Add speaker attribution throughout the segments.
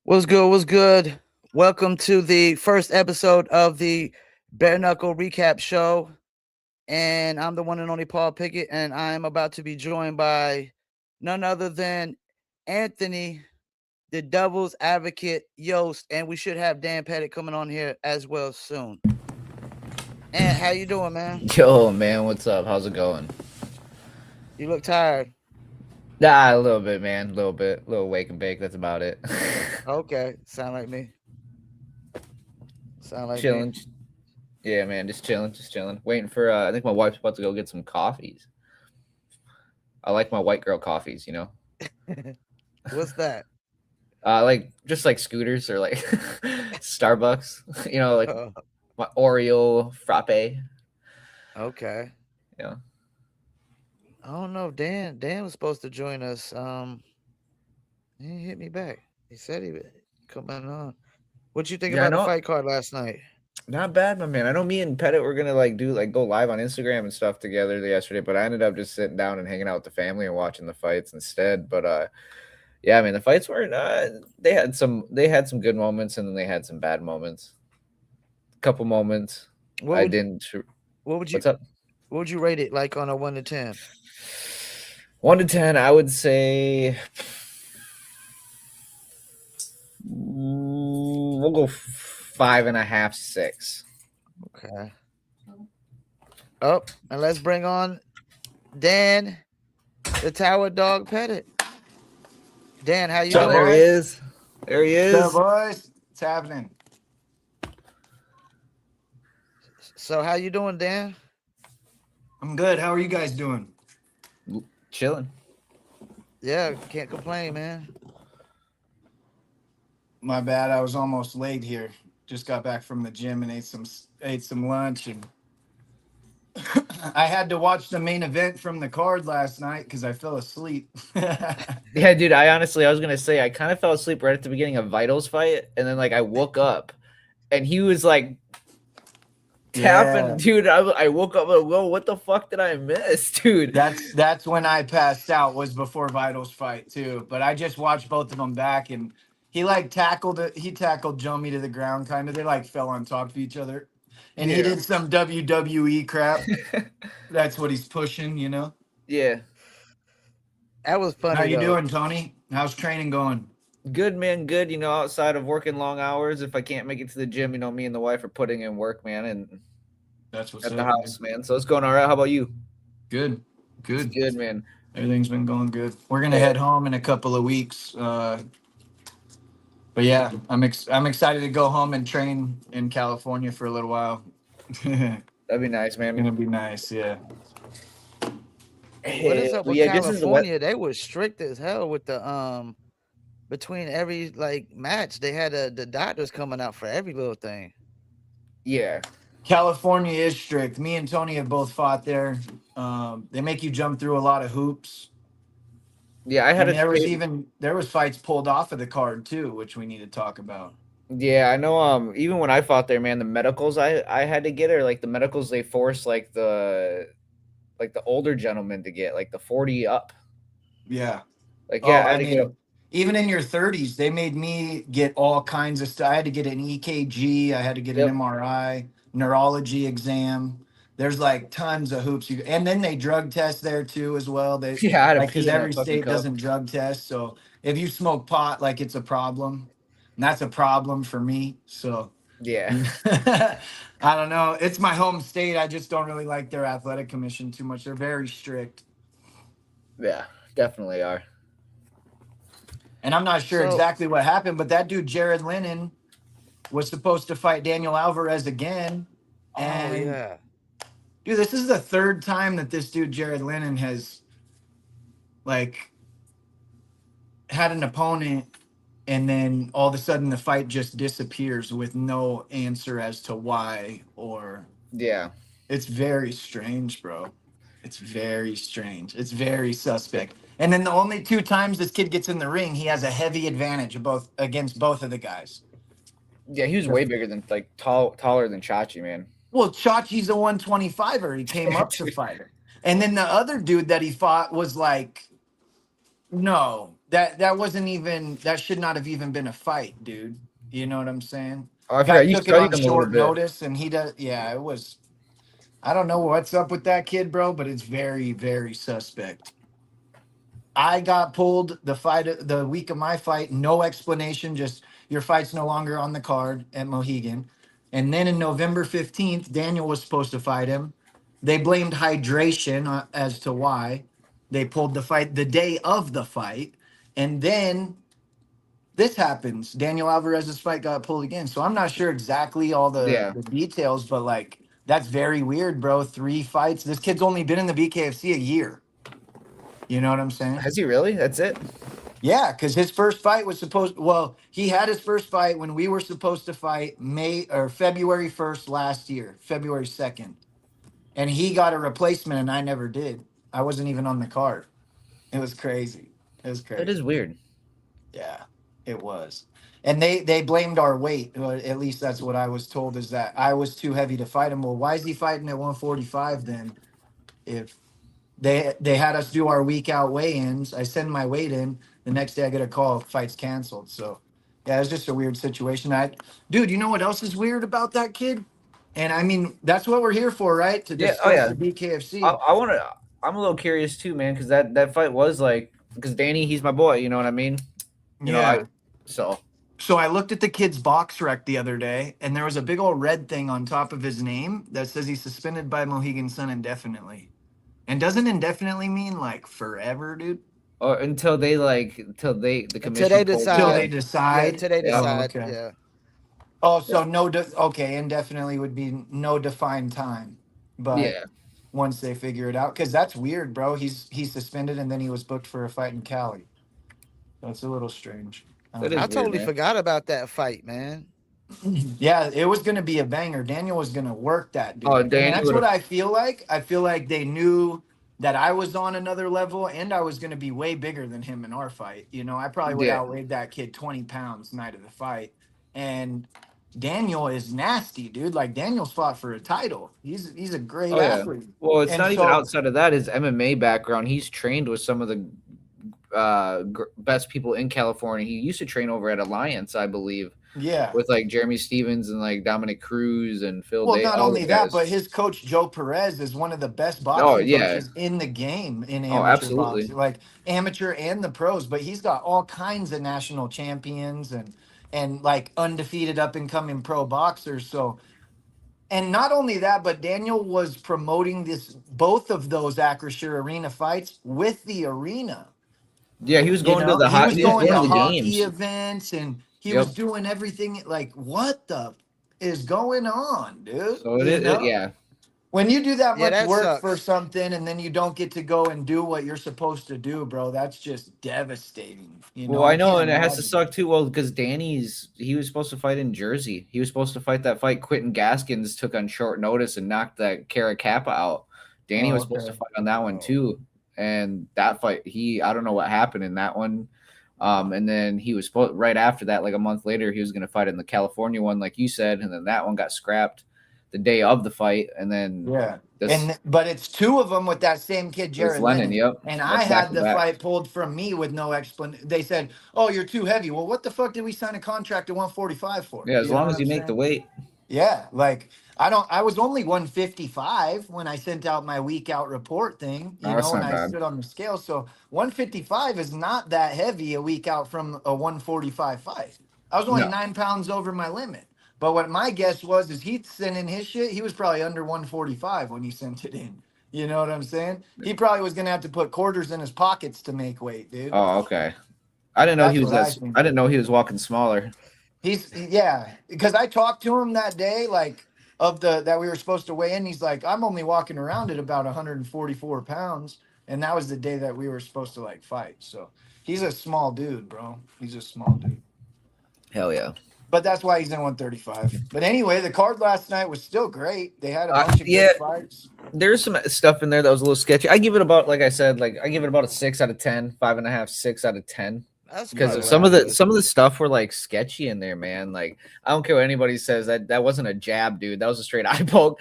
Speaker 1: What's good? What's good? Welcome to the first episode of the Bareknuckle Recap Show. And I'm the one and only Paul Pickett, and I'm about to be joined by none other than Anthony, the Devil's Advocate Yost, and we should have Dan Pettit coming on here as well soon. And how you doing, man?
Speaker 2: Yo, man, what's up? How's it going?
Speaker 1: You look tired.
Speaker 2: A little bit, man. A little wake and bake. That's about it.
Speaker 1: Okay, sound like me. Sound like
Speaker 2: Chilling.
Speaker 1: me.
Speaker 2: Yeah, man, just chilling. Waiting for. I think my wife's about to go get some coffees. I like my white girl coffees.
Speaker 1: What's that?
Speaker 2: Like just like scooters or like Starbucks. Like my Oreo frappe.
Speaker 1: Okay.
Speaker 2: Yeah.
Speaker 1: I don't know. Dan was supposed to join us. He didn't hit me back. He said he would come on. What you think
Speaker 2: Yeah, I
Speaker 1: about the
Speaker 2: know.
Speaker 1: fight card last night?
Speaker 2: Not bad, my man. I know me and Pettit were gonna go live on Instagram and stuff together yesterday, but I ended up just sitting down and hanging out with the family and watching the fights instead. But yeah, I mean the fights weren't. They had some good moments and then they had some bad moments. A couple moments.
Speaker 1: What
Speaker 2: I
Speaker 1: would
Speaker 2: didn't.
Speaker 1: what would you
Speaker 2: What's up?
Speaker 1: what would you rate it like on a 1 to 10?
Speaker 2: 1 to 10, I would say. We'll go 5.5, 6.
Speaker 1: Okay. Oh, and let's bring on Dan, the Tower Dog Pettit. Dan, how you
Speaker 2: So
Speaker 1: doing?
Speaker 2: there he is. There he is.
Speaker 3: What's up, boys? What's happening?
Speaker 1: So how you doing, Dan?
Speaker 3: I'm good. How are you guys doing?
Speaker 2: Chilling.
Speaker 1: Yeah, can't complain, man.
Speaker 3: My bad. I was almost late here. Just got back from the gym and ate some lunch, and I had to watch the main event from the card last night because I fell asleep.
Speaker 2: Yeah, dude, I was gonna say I kind of fell asleep right at the beginning of Vital's fight, and then I woke up and he was like tapping.
Speaker 3: Yeah.
Speaker 2: Dude, I woke up like, whoa, what the fuck did I miss, dude?
Speaker 3: That's when I passed out, was before Vital's fight too. But I just watched both of them back, and he tackled Jomi to the ground, kind of. They fell on top of each other, and he did some WWE crap. That's what he's pushing,
Speaker 2: Yeah.
Speaker 1: That was funny.
Speaker 3: How you
Speaker 1: though.
Speaker 3: doing, Tony? How's training going?
Speaker 2: Good, man, good. Outside of working long hours, if I can't make it to the gym, me and the wife are putting in work, man, and
Speaker 3: That's what's
Speaker 2: at
Speaker 3: up,
Speaker 2: the house, man. So it's going all right. How about you?
Speaker 3: Good.
Speaker 2: It's good, man.
Speaker 3: Everything's been going good. We're gonna head home in a couple of weeks. But yeah, I'm excited to go home and train in California for a little while. Gonna
Speaker 2: That'd be nice, man.
Speaker 3: be nice, yeah.
Speaker 1: What is up with
Speaker 2: Yeah, this is the
Speaker 1: California? They were strict as hell with the between every match. They had the doctors coming out for every little thing.
Speaker 2: Yeah.
Speaker 3: California is strict. Me and Tony have both fought there. They make you jump through a lot of hoops.
Speaker 2: Yeah, I had
Speaker 3: And there was fights pulled off of the card too, which we need to talk about.
Speaker 2: Yeah, I know. Even when I fought there, man, the medicals I had to get are the medicals they force the older gentlemen to get, the 40 up.
Speaker 3: Yeah.
Speaker 2: I had to get
Speaker 3: even in your 30s, they made me get all kinds of stuff. I had to get an EKG. I had to get an MRI, neurology exam. There's tons of hoops. And then they drug test there too as well.
Speaker 2: I had to
Speaker 3: because every state doesn't drug test. So if you smoke pot, it's a problem. And that's a problem for me. So
Speaker 2: yeah.
Speaker 3: I don't know. It's my home state. I just don't really like their athletic commission too much. They're very strict.
Speaker 2: Yeah, definitely are.
Speaker 3: And I'm not sure exactly what happened, but that dude, Jared Lennon, was supposed to fight Daniel Alvarez again. And
Speaker 1: yeah.
Speaker 3: Dude, this is the third time that this dude, Jared Lennon, has had an opponent, and then all of a sudden the fight just disappears with no answer as to why.
Speaker 2: Yeah.
Speaker 3: It's very strange, bro. It's very strange. It's very suspect. And then the only 2 times this kid gets in the ring, he has a heavy advantage against both of the guys.
Speaker 2: Yeah, he was way bigger than taller than Chachi, man.
Speaker 3: Well, Chachi's a 125er. He came up to fight her. And then the other dude that he fought was no, that wasn't even, that should not have even been a fight, dude. You know what I'm saying?
Speaker 2: Oh, I
Speaker 3: Guy
Speaker 2: forgot you
Speaker 3: took it on
Speaker 2: studied him a little
Speaker 3: short
Speaker 2: bit.
Speaker 3: notice, and he does. Yeah, it was. I don't know what's up with that kid, bro, but it's very, very suspect. I got pulled the week of my fight, no explanation, just your fight's no longer on the card at Mohegan. And then in November 15th, Daniel was supposed to fight him. They blamed hydration as to why. They pulled the fight the day of the fight. And then this happens. Daniel Alvarez's fight got pulled again. So I'm not sure exactly all
Speaker 2: Yeah.
Speaker 3: the details, but like that's very weird, bro. 3 fights. This kid's only been in the BKFC a year. You know what I'm saying?
Speaker 2: Has he really? That's it?
Speaker 3: Yeah, because his first fight was he had his first fight when we were supposed to fight February 1st last year, February 2nd. And he got a replacement and I never did. I wasn't even on the card. It was crazy. It was crazy.
Speaker 2: That is weird.
Speaker 3: Yeah, it was. And they blamed our weight. Well, at least that's what I was told, is that I was too heavy to fight him. Well, why is he fighting at 145 then? If they had us do our week out weigh-ins, I send my weight in. The next day I get a call, fight's canceled. So yeah, it's just a weird situation. Dude, you know what else is weird about that kid? And I mean, that's what we're here for, right? To
Speaker 2: Yeah,
Speaker 3: discuss the BKFC.
Speaker 2: I want to. I'm a little curious too, man, because that fight was like, because Danny, he's my boy. You know what I mean? So
Speaker 3: I looked at the kid's box rec the other day, and there was a big old red thing on top of his name that says he's suspended by Mohegan Sun indefinitely. And doesn't indefinitely mean like forever, dude?
Speaker 2: or until they the commission
Speaker 1: Until they
Speaker 2: pulls
Speaker 1: decide.
Speaker 3: Till
Speaker 2: it.
Speaker 3: they decide.
Speaker 1: Until they
Speaker 2: Yeah.
Speaker 1: decide.
Speaker 3: Okay.
Speaker 1: Yeah.
Speaker 3: Oh, so okay, indefinitely would be no defined time. But
Speaker 2: Yeah.
Speaker 3: once they figure it out, because that's weird, bro. He's suspended and then he was booked for a fight in Cali. That's a little strange.
Speaker 2: That is
Speaker 1: I
Speaker 2: weird,
Speaker 1: totally
Speaker 2: man.
Speaker 1: forgot about that fight, man.
Speaker 3: Yeah, it was gonna be a banger. Daniel was gonna work that dude.
Speaker 2: Oh,
Speaker 3: And
Speaker 2: Daniel
Speaker 3: that's
Speaker 2: would've-
Speaker 3: what I feel like. I feel like they knew that I was on another level and I was gonna be way bigger than him in our fight. You know, I probably would
Speaker 2: Yeah.
Speaker 3: outweighed that kid 20 pounds night of the fight. And Daniel is nasty, dude. Like Daniel's fought for a title. He's a great
Speaker 2: Oh, yeah.
Speaker 3: athlete.
Speaker 2: Well, it's
Speaker 3: And
Speaker 2: not even
Speaker 3: so-
Speaker 2: outside of that. His MMA background. He's trained with some of the best people in California. He used to train over at Alliance, I believe,
Speaker 3: Yeah.
Speaker 2: with like Jeremy Stevens and like Dominic Cruz and Phil.
Speaker 3: Well,
Speaker 2: Day,
Speaker 3: not
Speaker 2: all
Speaker 3: only
Speaker 2: the
Speaker 3: that,
Speaker 2: guys.
Speaker 3: but his coach Joe Perez is one of the best boxing
Speaker 2: yeah.
Speaker 3: coaches in the game in amateur
Speaker 2: absolutely.
Speaker 3: boxing, like amateur and the pros. But he's got all kinds of national champions and like undefeated up and coming pro boxers. So, and not only that, but Daniel was promoting both of those Acrisure Arena fights with the arena.
Speaker 2: Yeah, he was going to the
Speaker 3: he was going to
Speaker 2: the
Speaker 3: hockey
Speaker 2: games.
Speaker 3: events and he was doing everything. Like, what the is going on, dude?
Speaker 2: So it is, yeah.
Speaker 3: When you do that
Speaker 1: Yeah,
Speaker 3: much
Speaker 1: that
Speaker 3: work
Speaker 1: sucks.
Speaker 3: for something and then you don't get to go and do what you're supposed to do, bro, that's just devastating. You know?
Speaker 2: Well, I know,
Speaker 3: can't
Speaker 2: and it has to
Speaker 3: imagine.
Speaker 2: suck too. Well, because he was supposed to fight in Jersey. He was supposed to fight that fight. Quentin Gaskins took on short notice and knocked that Cara Kappa out. Danny was supposed to fight on that one too, and that fight, I don't know what happened in that one. And then he was supposed right after that, like a month later, he was going to fight in the California one, like you said, and then that one got scrapped the day of the fight, and then
Speaker 3: but it's 2 of them with that same kid, Jared
Speaker 2: Lennon. Yep,
Speaker 3: and
Speaker 2: that's
Speaker 3: I had the
Speaker 2: back-to-back.
Speaker 3: fight pulled from me with no explanation. They said, "Oh, you're too heavy." Well, what the fuck did we sign a contract at 145 for?
Speaker 2: Yeah, as long as
Speaker 3: what
Speaker 2: you
Speaker 3: I'm
Speaker 2: make
Speaker 3: saying?
Speaker 2: the weight.
Speaker 3: Yeah, like I was only 155 when I sent out my week out report thing,
Speaker 2: Oh, that's
Speaker 3: and
Speaker 2: not
Speaker 3: I
Speaker 2: bad.
Speaker 3: stood on the scale. So 155 is not that heavy a week out from a 145 fight. I was only
Speaker 2: No.
Speaker 3: 9 pounds over my limit. But what my guess was is he sent in his shit. He was probably under 145 when he sent it in. You know what I'm saying? He probably was gonna have to put quarters in his pockets to make weight, dude.
Speaker 2: Oh, okay. I didn't know
Speaker 3: That's
Speaker 2: he was
Speaker 3: what I
Speaker 2: that.
Speaker 3: think.
Speaker 2: I didn't know he was walking smaller.
Speaker 3: Because I talked to him that day, like that we were supposed to weigh in. He's like, I'm only walking around at about 144 pounds, and that was the day that we were supposed to like fight. So he's a small dude, bro. He's a small dude.
Speaker 2: Hell yeah.
Speaker 3: But that's why he's in 135. But anyway, the card last night was still great. They had a bunch of good fights.
Speaker 2: There's some stuff in there that was a little sketchy. I give it about, like I said, I give it about a 6 out of 10, 5.5, 6 out of 10.
Speaker 1: That's
Speaker 2: Because some of the stuff were like sketchy in there, man. Like, I don't care what anybody says, that wasn't a jab, dude. That was a straight eye poke.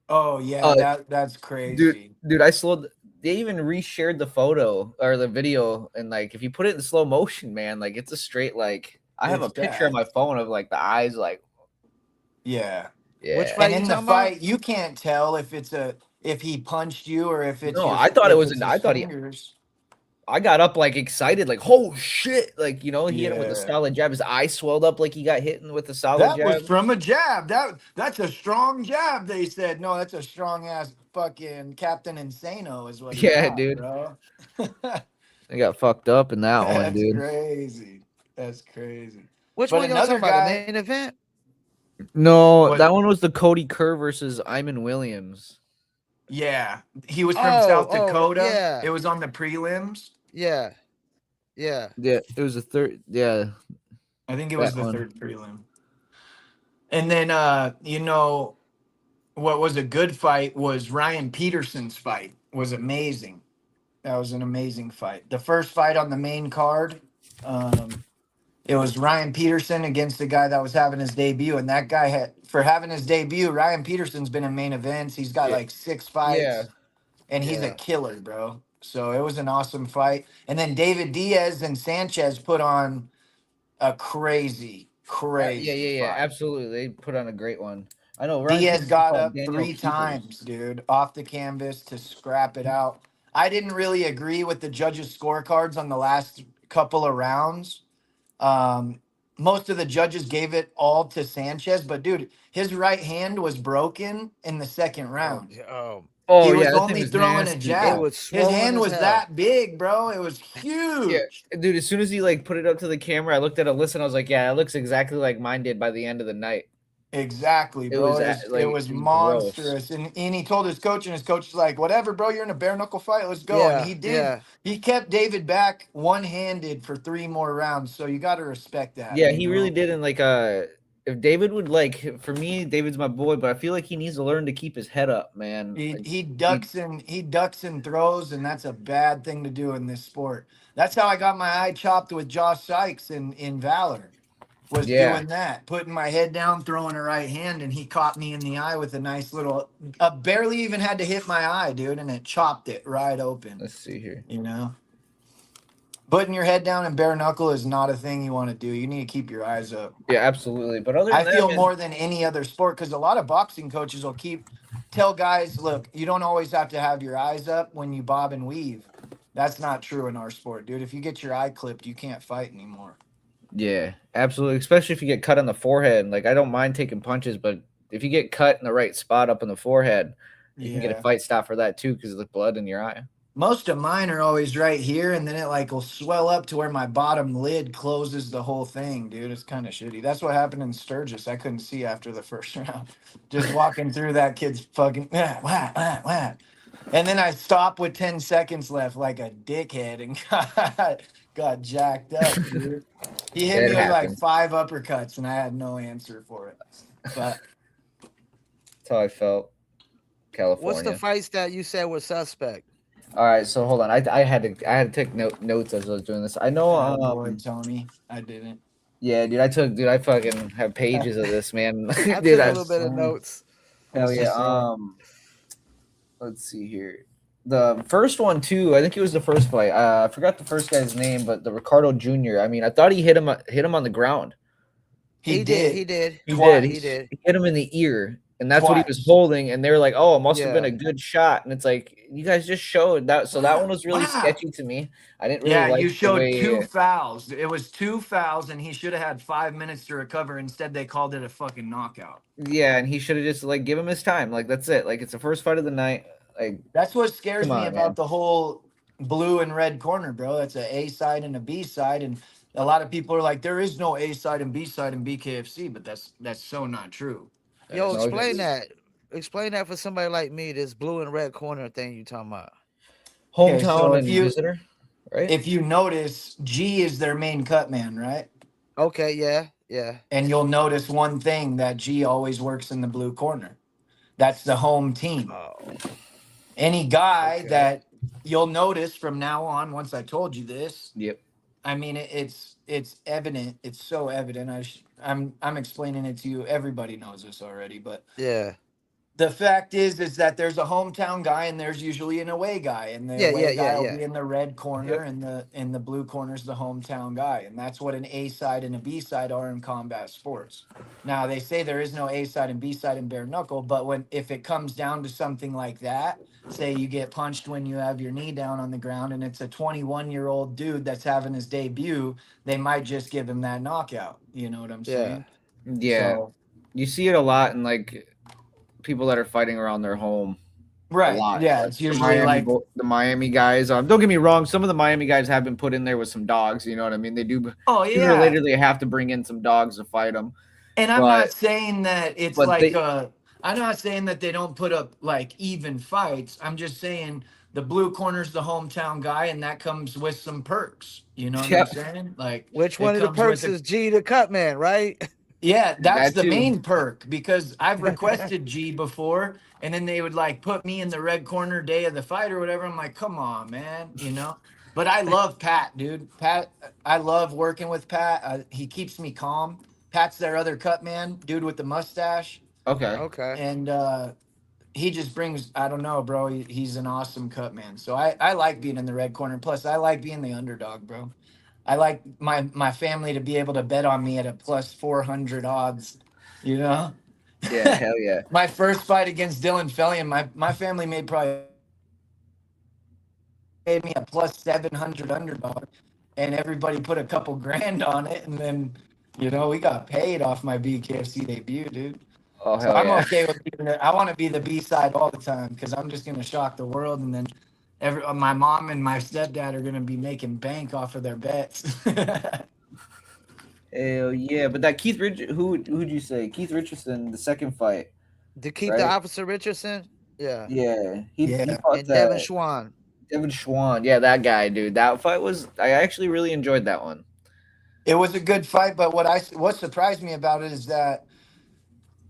Speaker 3: Oh yeah, that's crazy.
Speaker 2: Dude, I slowed even reshared the photo or the video, and like if you put it in slow motion, man, like it's a straight like I have a
Speaker 3: It's
Speaker 2: picture on
Speaker 3: bad.
Speaker 2: my phone of like the eyes, like
Speaker 3: Yeah.
Speaker 1: Which
Speaker 2: yeah.
Speaker 1: fight
Speaker 3: And
Speaker 1: you
Speaker 3: in the
Speaker 1: talking about?
Speaker 3: fight, you can't tell if he punched you or if it's
Speaker 2: No,
Speaker 3: your
Speaker 2: I thought it
Speaker 3: if
Speaker 2: was
Speaker 3: it's
Speaker 2: an.
Speaker 3: his
Speaker 2: I thought he.
Speaker 3: fingers.
Speaker 2: I got up like excited, like oh shit, like he hit him with a
Speaker 3: Yeah.
Speaker 2: solid jab. His eye swelled up like he got hit with a solid
Speaker 3: That was
Speaker 2: jab.
Speaker 3: from a jab. That's a strong jab. They said no. That's a strong ass fucking Captain Insano is what he
Speaker 2: Yeah,
Speaker 3: got,
Speaker 2: dude,
Speaker 3: bro.
Speaker 2: I got fucked up in that one,
Speaker 3: That's
Speaker 2: dude.
Speaker 3: crazy. That's crazy.
Speaker 1: Which
Speaker 3: But
Speaker 1: one y'all talking
Speaker 3: another
Speaker 1: about? The
Speaker 3: guy
Speaker 1: main event?
Speaker 2: No,
Speaker 3: was
Speaker 2: that one was the Cody Kerr versus Iman Williams.
Speaker 3: yeah. He was from
Speaker 1: Oh,
Speaker 3: South Dakota.
Speaker 1: yeah,
Speaker 3: It was on the prelims.
Speaker 1: yeah, yeah.
Speaker 2: Yeah, it was a third. Yeah,
Speaker 3: I think it was
Speaker 2: that
Speaker 3: the
Speaker 2: one.
Speaker 3: third prelim. And then what was a good fight was Ryan Peterson's fight. Was amazing. That was an amazing fight. The first fight on the main card, it was Ryan Peterson against the guy that was having his debut, and that guy had for having his debut. Ryan Peterson's been in main events. He's got
Speaker 2: Yeah,
Speaker 3: like 6
Speaker 2: yeah.
Speaker 3: fights, and he's a
Speaker 1: Yeah.
Speaker 3: killer, bro. So it was an awesome fight. And then David Diaz and Sanchez put on a
Speaker 2: Yeah,
Speaker 3: crazy
Speaker 2: yeah, yeah.
Speaker 3: fight.
Speaker 2: Absolutely, they put on a great one. I know Ryan
Speaker 3: Diaz
Speaker 2: Peterson
Speaker 3: got
Speaker 2: fought
Speaker 3: up
Speaker 2: Daniel
Speaker 3: 3 times,
Speaker 2: Keepers.
Speaker 3: dude, off the canvas to scrap it out. I didn't really agree with the judges' scorecards on the last couple of rounds. Um, Most of the judges gave it all to Sanchez, but dude, his right hand was broken in the second
Speaker 1: Oh,
Speaker 3: round.
Speaker 2: Oh
Speaker 3: He
Speaker 2: yeah,
Speaker 3: was
Speaker 2: that thing
Speaker 3: only
Speaker 2: was
Speaker 3: throwing a
Speaker 2: nasty,
Speaker 1: it
Speaker 2: dude.
Speaker 3: jab.
Speaker 1: was
Speaker 3: His
Speaker 1: swollen
Speaker 3: hand
Speaker 1: as
Speaker 3: was
Speaker 1: hell.
Speaker 3: that big, bro. It was
Speaker 2: Yeah,
Speaker 3: huge.
Speaker 2: dude. As soon as he like put it up to the camera, I looked at Alyssa and I was like, "Yeah, it looks exactly like mine did by the end of the night."
Speaker 3: Exactly,
Speaker 2: It
Speaker 3: bro.
Speaker 2: was
Speaker 3: It
Speaker 2: like
Speaker 3: was
Speaker 2: it was gross.
Speaker 3: monstrous. And he told his coach, and his coach was like, whatever, bro, you're in a bare knuckle fight. Let's go. And
Speaker 1: Yeah,
Speaker 3: he did.
Speaker 1: yeah.
Speaker 3: He kept David back one-handed for 3 more rounds. So you gotta respect that,
Speaker 2: Yeah,
Speaker 3: you
Speaker 2: he really
Speaker 3: know.
Speaker 2: did. And like, if David would like, for me, David's my boy, but I feel like he needs to learn to keep his head up, man.
Speaker 3: He
Speaker 2: Like,
Speaker 3: he
Speaker 2: he,
Speaker 3: ducks and throws, and that's a bad thing to do in this sport. That's how I got my eye chopped with Josh Sykes in Valor. Was
Speaker 2: yeah,
Speaker 3: doing that, putting my head down, throwing a right hand, and he caught me in the eye with a nice little, barely even had to hit my eye, dude, and it chopped it right open.
Speaker 2: let's see here.
Speaker 3: You know, putting your head down and bare knuckle is not a thing you want to do. You need to keep your eyes up.
Speaker 2: Yeah, absolutely. But other than
Speaker 3: I
Speaker 2: that,
Speaker 3: feel
Speaker 2: man,
Speaker 3: more than any other sport because a lot of boxing coaches will tell guys, look, you don't always have to have your eyes up when you bob and weave. That's not true in our sport, dude. If you get your eye clipped, you can't fight anymore.
Speaker 2: yeah, absolutely. Especially if you get cut on the forehead. Like, I don't mind taking punches, but if you get cut in the right spot up in the forehead, you can get a
Speaker 3: Yeah.
Speaker 2: fight stop for that too because of the blood in your eye.
Speaker 3: Most of mine are always right here, and then it like will swell up to where my bottom lid closes the whole thing, dude. It's kind of shitty. That's what happened in Sturgis. I couldn't see after the first round. Just walking through that kid's fucking wah, wah, wah, wah. And then I stopped with 10 seconds left like a dickhead and got jacked up, dude. He hit
Speaker 2: It
Speaker 3: me with like
Speaker 2: happens.
Speaker 3: 5 uppercuts and I had no answer for it. But
Speaker 2: That's how I felt.
Speaker 1: What's the
Speaker 2: California.
Speaker 1: fights that you said were suspect?
Speaker 2: All right, so hold on. I had to take notes as I was doing this. I know.
Speaker 3: oh boy, Tony, I didn't.
Speaker 2: Yeah, dude. I fucking have pages of this, man.
Speaker 1: I
Speaker 2: Dude,
Speaker 1: took a
Speaker 2: I
Speaker 1: little bit of notes.
Speaker 2: hell
Speaker 3: What's the
Speaker 2: yeah.
Speaker 3: same?
Speaker 2: Let's see here. The first one too. I think it was the first fight. I forgot the first guy's name, but the Ricardo Jr. I mean, I thought he hit him on the ground.
Speaker 3: He
Speaker 1: Did.
Speaker 3: did
Speaker 1: He did.
Speaker 2: He did.
Speaker 1: He did.
Speaker 2: He hit him in the ear, and that's what he was
Speaker 3: twice.
Speaker 2: holding. And they were like, "Oh, it must have been
Speaker 1: Yeah.
Speaker 2: a good shot." And it's like, you guys just showed that. So that one was really
Speaker 3: Wow.
Speaker 2: sketchy to me. I didn't really
Speaker 3: Yeah,
Speaker 2: like
Speaker 3: you
Speaker 2: the
Speaker 3: showed 2
Speaker 2: way.
Speaker 3: fouls. It was 2 fouls, and he should have had 5 minutes to recover. Instead, they called it a fucking knockout.
Speaker 2: Yeah, and he should have just like give him his time. Like that's it. Like it's the first fight of the night. Like
Speaker 3: That's what scares
Speaker 2: come
Speaker 3: me
Speaker 2: on,
Speaker 3: about
Speaker 2: man.
Speaker 3: the whole blue and red corner, bro. That's a A side and a B side, and a lot of people are like, there is no A side and B side in BKFC, but that's so not true. That
Speaker 1: Yo,
Speaker 3: is
Speaker 2: No,
Speaker 1: explain
Speaker 3: just
Speaker 1: that. Explain that for somebody like me. This blue and red corner thing you talking about.
Speaker 3: okay. So
Speaker 2: Hometown and visitor, right?
Speaker 3: if you notice, G is their main cut man, right?
Speaker 1: Okay. Yeah. Yeah.
Speaker 3: And you'll notice one thing that G always works in the blue corner. That's the home team.
Speaker 1: Oh.
Speaker 3: Any guy
Speaker 1: Okay.
Speaker 3: that you'll notice from now on, once I told you this,
Speaker 2: Yep.
Speaker 3: I mean it's evident. It's so evident. I'm explaining it to you. Everybody knows this already, but
Speaker 1: Yeah.
Speaker 3: The fact is that there's a hometown guy and there's usually an away guy, and the
Speaker 1: Yeah,
Speaker 3: away guy will
Speaker 1: yeah.
Speaker 3: be in the red corner,
Speaker 2: Yep.
Speaker 3: and the blue corner's the hometown guy, and that's what an A side and a B side are in combat sports. Now they say there is no A side and B side in bare knuckle, but if it comes down to something like that, say you get punched when you have your knee down on the ground, and it's a 21-year-old dude that's having his debut, they might just give him that knockout. You know what I'm
Speaker 1: Yeah.
Speaker 3: saying?
Speaker 2: Yeah,
Speaker 3: So
Speaker 2: you see it a lot in like people that are fighting around their home. A
Speaker 3: right,
Speaker 2: lot.
Speaker 3: yeah,
Speaker 2: Like
Speaker 3: it's usually like
Speaker 2: The Miami guys. Don't get me wrong. Some of the Miami guys have been put in there with some dogs. You know what I mean? They do.
Speaker 3: oh
Speaker 2: Sooner or
Speaker 3: yeah.
Speaker 2: later, they have to bring in some dogs to fight them.
Speaker 3: And I'm
Speaker 2: But
Speaker 3: not saying that it's
Speaker 2: but
Speaker 3: like
Speaker 2: they
Speaker 3: I'm not saying that they don't put up like even fights. I'm just saying the blue corner's the hometown guy, and that comes with some perks. You know what I'm
Speaker 2: yeah,
Speaker 3: saying? Like
Speaker 1: Which
Speaker 3: it
Speaker 1: one of the
Speaker 3: comes with
Speaker 1: perks
Speaker 3: a
Speaker 1: is G the cut man, right?
Speaker 3: yeah, that's
Speaker 2: that
Speaker 3: the
Speaker 2: too.
Speaker 3: main perk because I've requested G before, and then they would like put me in the red corner day of the fight or whatever. I'm like, come on, man, you know. But I love Pat, dude. Pat, I love working with Pat. He keeps me calm. Pat's their other cut man, dude with the mustache,
Speaker 2: Okay.
Speaker 1: Okay.
Speaker 3: and he just brings. I don't know, bro. He's an awesome cut man. So I like being in the red corner. Plus, I like being the underdog, bro. I like my family to be able to bet on me at a plus 400 odds. You know,
Speaker 2: Yeah. Hell yeah.
Speaker 3: my first fight against Dylan Fellion, my family made probably made me a plus 700 underdog, and everybody put a couple grand on it, and then we got paid off my BKFC debut, dude.
Speaker 2: Oh
Speaker 3: So
Speaker 2: hell
Speaker 3: I'm
Speaker 2: yeah.
Speaker 3: okay with I want to be the B side all the time because I'm just gonna shock the world, and then my mom and my stepdad are gonna be making bank off of their bets.
Speaker 2: Hell yeah. But that Keith Rich, who'd you say? Keith Richardson, the second fight,
Speaker 1: To keep the
Speaker 2: right?
Speaker 1: Officer Richardson. Yeah.
Speaker 2: Yeah. He
Speaker 3: Yeah.
Speaker 2: fought
Speaker 1: And Devin
Speaker 2: that
Speaker 1: Schwann.
Speaker 2: Devin Schwann. Yeah, that guy, dude. That fight was. I actually really enjoyed that one.
Speaker 3: It was a good fight, but what surprised me about it is that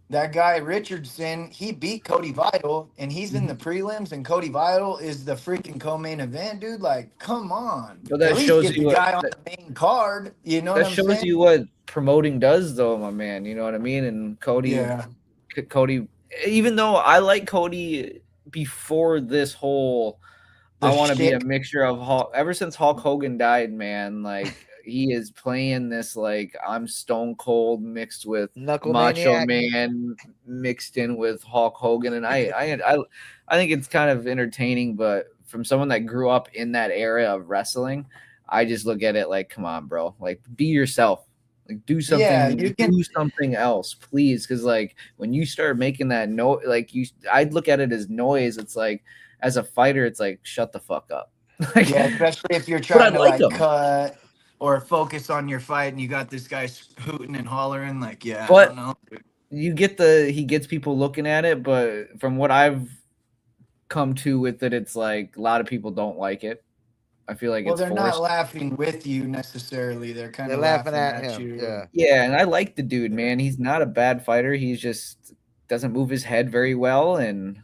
Speaker 3: guy Richardson, he beat Cody Vital, and he's in the prelims, and Cody Vital is the freaking co-main event, dude. Like, come on,
Speaker 2: But
Speaker 3: at
Speaker 2: that
Speaker 3: least
Speaker 2: shows
Speaker 3: get the
Speaker 2: you what
Speaker 3: guy on the main card. You know what
Speaker 2: that
Speaker 3: I'm
Speaker 2: shows
Speaker 3: saying?
Speaker 2: you what promoting does, though, my man. You know what I mean? And
Speaker 3: Yeah,
Speaker 2: Cody, even though I like Cody before this whole,
Speaker 3: the
Speaker 2: I want to be a
Speaker 3: shtick,
Speaker 2: mixture of Hulk. Ever since Hulk Hogan died, man, like he is playing this like I'm Stone Cold mixed with
Speaker 1: Knuckle
Speaker 2: Macho
Speaker 1: Maniac.
Speaker 2: Man mixed in with Hulk Hogan, and I think it's kind of entertaining. But from someone that grew up in that era of wrestling, I just look at it like, come on, bro, like be yourself. Like
Speaker 3: yeah, you can.
Speaker 2: do something else, please. Because like when you start making that note, like I'd look at it as noise. It's like as a fighter, it's like shut the fuck up. Like,
Speaker 3: Yeah, especially if you're
Speaker 2: but I
Speaker 3: trying to
Speaker 2: like
Speaker 3: like
Speaker 2: him.
Speaker 3: cut or focus on your fight, and you got this guy hooting and hollering. Like, yeah, I
Speaker 2: But
Speaker 3: don't know.
Speaker 2: you get he gets people looking at it. But from what I've come to with it, it's like a lot of people don't like it. I feel like
Speaker 3: Well,
Speaker 2: it's
Speaker 3: they're not
Speaker 2: forced.
Speaker 3: laughing with you necessarily. They're kind
Speaker 1: They're
Speaker 3: of
Speaker 1: laughing
Speaker 3: laughing
Speaker 1: at
Speaker 3: at
Speaker 1: him.
Speaker 3: you.
Speaker 1: Yeah.
Speaker 2: Yeah, and I like the dude, man. He's not a bad fighter. He's just doesn't move his head very well, and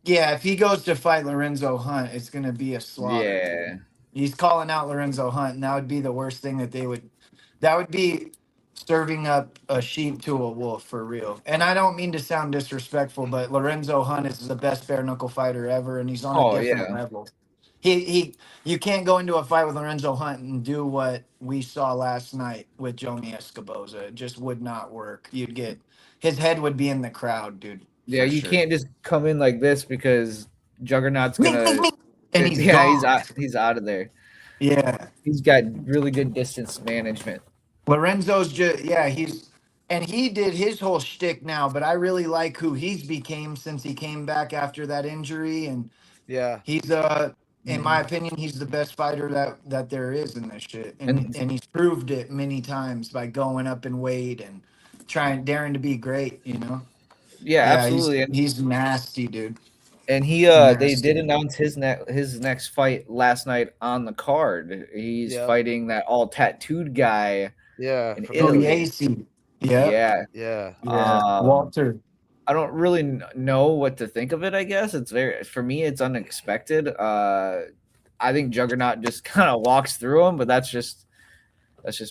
Speaker 3: Yeah, if he goes to fight Lorenzo Hunt, it's going to be a slaughter,
Speaker 2: yeah,
Speaker 3: dude. He's calling out Lorenzo Hunt, and that would be the worst thing that would be serving up a sheep to a wolf for real. And I don't mean to sound disrespectful, but Lorenzo Hunt is the best bare knuckle fighter ever, and he's on a
Speaker 2: oh
Speaker 3: different
Speaker 2: yeah,
Speaker 3: level. You can't go into a fight with Lorenzo Hunt and do what we saw last night with Jomi Escoboza. It just would not work. His head would be in the crowd, dude,
Speaker 2: yeah.
Speaker 3: for
Speaker 2: You
Speaker 3: sure.
Speaker 2: can't just come in like this because Juggernaut's
Speaker 3: Mink, mink,
Speaker 2: gonna.
Speaker 3: mink. And he's
Speaker 2: Yeah,
Speaker 3: gone.
Speaker 2: he's out of there.
Speaker 3: Yeah.
Speaker 2: He's got really good distance management.
Speaker 3: Lorenzo's just, yeah, and he did his whole shtick now, but I really like who he's became since he came back after that injury. And
Speaker 1: Yeah.
Speaker 3: he's, in my opinion, he's the best fighter that there is in this shit.
Speaker 2: And
Speaker 3: And he's proved it many times by going up in weight and daring to be great, you know?
Speaker 2: yeah,
Speaker 3: Yeah,
Speaker 2: absolutely.
Speaker 3: he's nasty, dude.
Speaker 2: And they did
Speaker 3: Nasty.
Speaker 2: announce his next fight last night on the card. He's
Speaker 1: Yeah.
Speaker 2: fighting that all tattooed guy
Speaker 1: Yeah.
Speaker 2: in
Speaker 1: From
Speaker 2: Italy.
Speaker 3: Pugliese. Yep.
Speaker 2: Yeah.
Speaker 1: Yeah.
Speaker 3: Yeah.
Speaker 2: Um,
Speaker 3: Walter.
Speaker 2: I don't really know what to think of it. I guess for me, it's unexpected. I think Juggernaut just kind of walks through him, but that's just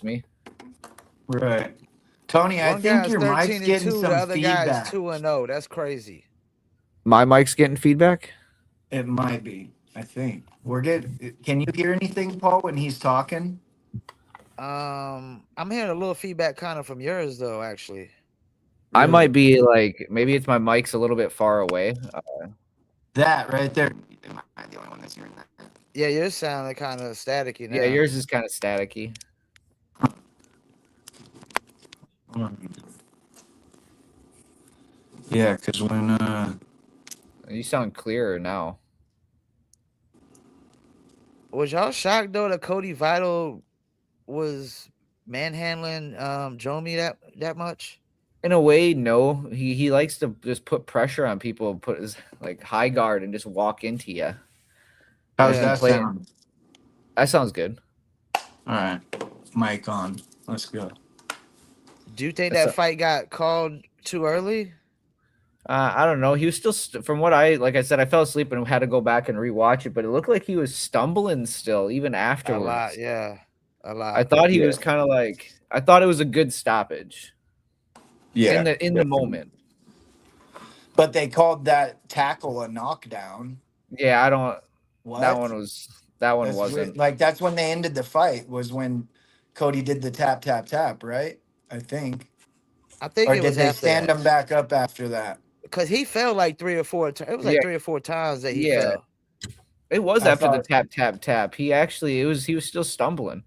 Speaker 2: me.
Speaker 3: Right. Tony, I
Speaker 1: One guy
Speaker 3: think
Speaker 1: is
Speaker 3: your mic's
Speaker 1: 13 and
Speaker 3: getting
Speaker 1: 2, the
Speaker 3: some
Speaker 1: other guy is
Speaker 3: feedback.
Speaker 1: 2 and 0. That's crazy.
Speaker 2: My mic's getting feedback.
Speaker 3: It might be. I think we're good. Can you hear anything, Paul, when he's talking?
Speaker 1: I'm hearing a little feedback kind of from yours though, actually.
Speaker 2: I
Speaker 3: Really?
Speaker 2: might be like, maybe it's my mic's a little bit far away.
Speaker 3: That right there. Am I the only one that's hearing that?
Speaker 1: Yeah, yours sounding kind of staticky now.
Speaker 2: Yeah, yours is kind of staticky.
Speaker 3: Yeah, because when
Speaker 2: You sound clearer now.
Speaker 1: Was y'all shocked though that Cody Vital was manhandling Jomi that much?
Speaker 2: In a way, no. He likes to just put pressure on people, put his like high guard, and just walk into you.
Speaker 3: how's
Speaker 2: Yeah.
Speaker 3: that sound?
Speaker 2: That sounds good.
Speaker 3: All right, mic on. Let's go.
Speaker 1: Do you think
Speaker 2: That's
Speaker 1: that fight got called too early?
Speaker 2: I don't know. He was still, from what like I said, I fell asleep and had to go back and rewatch it, but it looked like he was stumbling still, even
Speaker 1: A
Speaker 2: afterwards.
Speaker 1: lot, yeah, a lot.
Speaker 2: I thought he was kind of like, I thought it was a good stoppage.
Speaker 3: Yeah,
Speaker 2: In the moment.
Speaker 3: but they called that tackle a knockdown.
Speaker 2: Yeah, I don't.
Speaker 3: What?
Speaker 2: That one
Speaker 3: That's
Speaker 2: wasn't.
Speaker 3: weird. Like that's when they ended the fight. Was when Cody did the tap tap tap, right? I think.
Speaker 1: I think
Speaker 3: Or
Speaker 1: it
Speaker 3: did
Speaker 1: was
Speaker 3: they
Speaker 1: after
Speaker 3: stand
Speaker 1: that
Speaker 3: him back up after that?
Speaker 1: because he fell like 3 or 4 times. It was like
Speaker 2: Yeah.
Speaker 1: 3 or 4 times that he
Speaker 2: Yeah.
Speaker 1: fell.
Speaker 2: It was
Speaker 3: I
Speaker 2: after the
Speaker 3: thought-
Speaker 2: tap. He was still stumbling.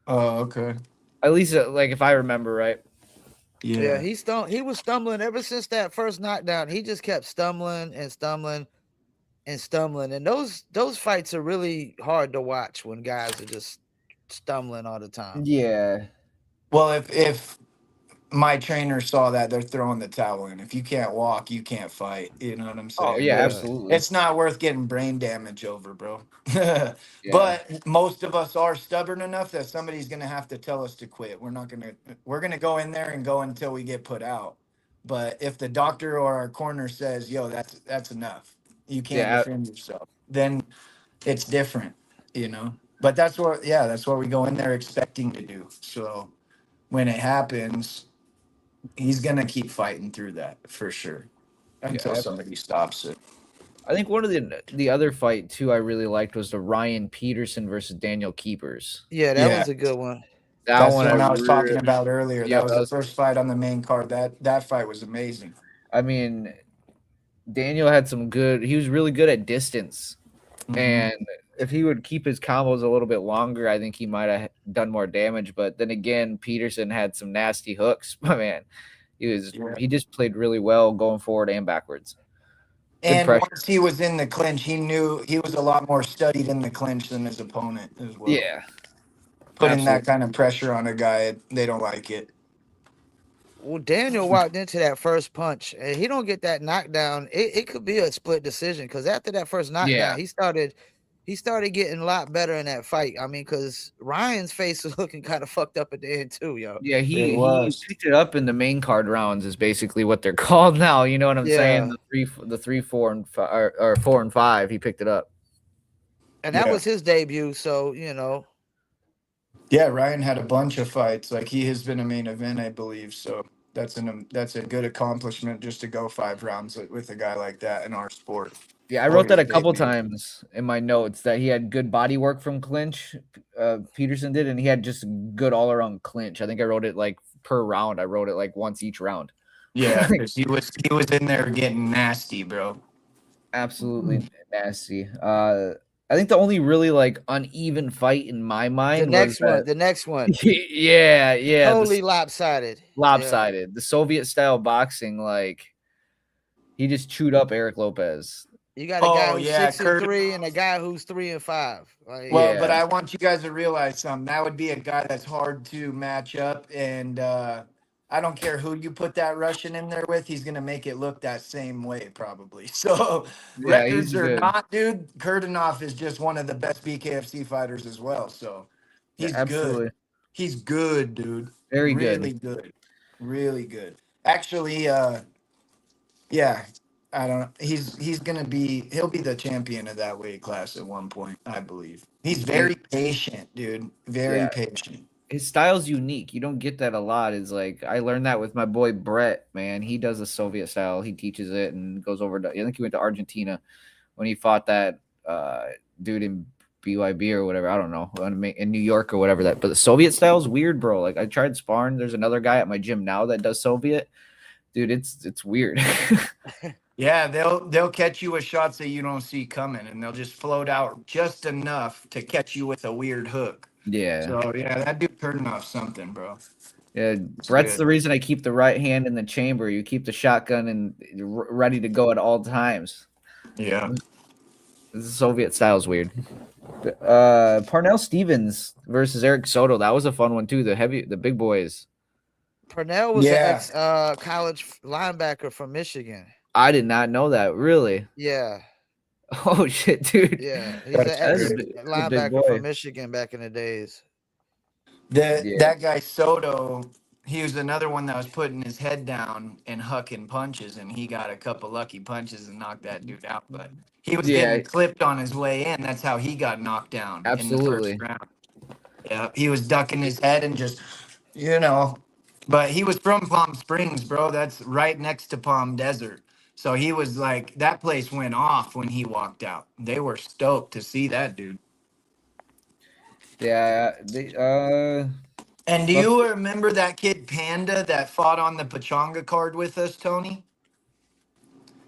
Speaker 3: Oh, okay.
Speaker 2: At least like if I remember right.
Speaker 1: Yeah, he was stumbling ever since that first knockdown. He just kept stumbling and stumbling and stumbling. And those fights are really hard to watch when guys are just stumbling all the time.
Speaker 2: Yeah.
Speaker 3: Well, if my trainer saw that, they're throwing the towel in. If you can't walk, you can't fight. You know what I'm saying?
Speaker 2: Oh yeah,
Speaker 1: Yeah.
Speaker 2: absolutely.
Speaker 3: It's not worth getting brain damage over, bro.
Speaker 2: Yeah.
Speaker 3: But most of us are stubborn enough that somebody's gonna have to tell us to quit. We're gonna go in there and go until we get put out. But if the doctor or our corner says, "Yo, that's enough. You can't
Speaker 2: Yeah.
Speaker 3: defend yourself," then it's different, you know. But that's what we go in there expecting to do. So when it happens, he's gonna keep fighting through that for sure until somebody stops it.
Speaker 2: I think one of the other fight too I really liked was the Ryan Peterson versus Daniel Keepers.
Speaker 1: Yeah, that was a good one.
Speaker 3: That's the one I was talking about earlier.
Speaker 2: Yeah,
Speaker 3: That was the first fight on the main card. That fight was amazing.
Speaker 2: I mean, Daniel had he was really good at distance.
Speaker 3: Mhm.
Speaker 2: And if he would keep his combos a little bit longer, I think he might have done more damage. But then again, Peterson had some nasty hooks. My man, he just played really well going forward and backwards.
Speaker 3: And once he was in the clinch, he knew he was a lot more studied in the clinch than his opponent as well.
Speaker 2: Yeah.
Speaker 3: Putting that kind of pressure on a guy, they don't like it.
Speaker 1: Well, Daniel walked into that first punch, and he don't get that knockdown. It could be a split decision because after that first knockdown, he started getting a lot better in that fight. I mean, because Ryan's face was looking kind of fucked up at the end too, yo.
Speaker 2: Yeah, he picked it up in the main card rounds is basically what they're called now. You know what I'm saying? The 3, 4, and 5, or 4 and 5. He picked it up,
Speaker 1: and that was his debut. So you know.
Speaker 3: Yeah, Ryan had a bunch of fights. Like he has been a main event, I believe. So that's a good accomplishment just to go 5 rounds with a guy like that in our sport.
Speaker 2: Yeah, I wrote that a couple times in my notes that he had good body work from clinch. Peterson did, and he had just good all around clinch. I think I wrote it like per round. I wrote it like once each round.
Speaker 3: Yeah, he was in there getting nasty, bro.
Speaker 2: Absolutely nasty. I think the only really like uneven fight in my mind
Speaker 1: the next one.
Speaker 2: yeah.
Speaker 1: Totally lopsided.
Speaker 2: Yeah. The Soviet style boxing, like he just chewed up Eric Lopez.
Speaker 1: You got a guy who's 6-3 and a guy who's 3 and 5. Like,
Speaker 3: but I want you guys to realize something. That would be a guy that's hard to match up, and I don't care who you put that Russian in there with, he's gonna make it look that same way probably. So records or not, dude, Kurdanov is just one of the best BKFC fighters as well. So he's good. He's good, dude.
Speaker 2: Very good.
Speaker 3: Really good. Really good. Actually, yeah. I don't know. He'll be the champion of that weight class at one point, I believe. He's very patient, dude. Very patient.
Speaker 2: his style's unique. You don't get that a lot. Is like I learned that with my boy Brett, man. He does the Soviet style. He teaches it and goes over to I think he went to Argentina when he fought that dude in BYB or whatever. I don't know, in New York or whatever that. But the Soviet style is weird, bro. Like I tried sparring. There's another guy at my gym now that does Soviet. Dude, it's weird.
Speaker 3: Yeah, they'll catch you with shots that you don't see coming, and they'll just float out just enough to catch you with a weird hook.
Speaker 2: Yeah.
Speaker 3: So yeah, that dude turning off something, bro.
Speaker 2: Yeah,
Speaker 3: It's
Speaker 2: Brett's
Speaker 3: good.
Speaker 2: the reason I keep the right hand in the chamber. You keep the shotgun and ready to go at all times.
Speaker 3: Yeah.
Speaker 2: The Soviet style's weird. Parnell Stevens versus Eric Soto. That was a fun one too. The big boys.
Speaker 1: Parnell was
Speaker 3: Yeah.
Speaker 1: an ex college linebacker from Michigan.
Speaker 2: I did not know that. Really?
Speaker 1: Yeah,
Speaker 2: Oh shit, dude.
Speaker 1: yeah. He's
Speaker 3: That's
Speaker 1: an ex
Speaker 3: crazy.
Speaker 2: Big
Speaker 1: linebacker
Speaker 2: boy.
Speaker 1: from Michigan back in the days.
Speaker 3: That guy Soto, he was another one that was putting his head down and hucking punches, and he got a couple lucky punches and knocked that dude out. But he was
Speaker 2: Yeah.
Speaker 3: getting clipped on his way in. That's how he got knocked down in the
Speaker 2: Absolutely.
Speaker 3: first round. Yeah, he was ducking his head and just, you know. But he was from Palm Springs, bro. That's right next to Palm Desert. So he was like, that place went off when he walked out. They were stoked to see that dude.
Speaker 2: Yeah.
Speaker 3: And do you remember that kid Panda that fought on the Pachanga card with us, Tony?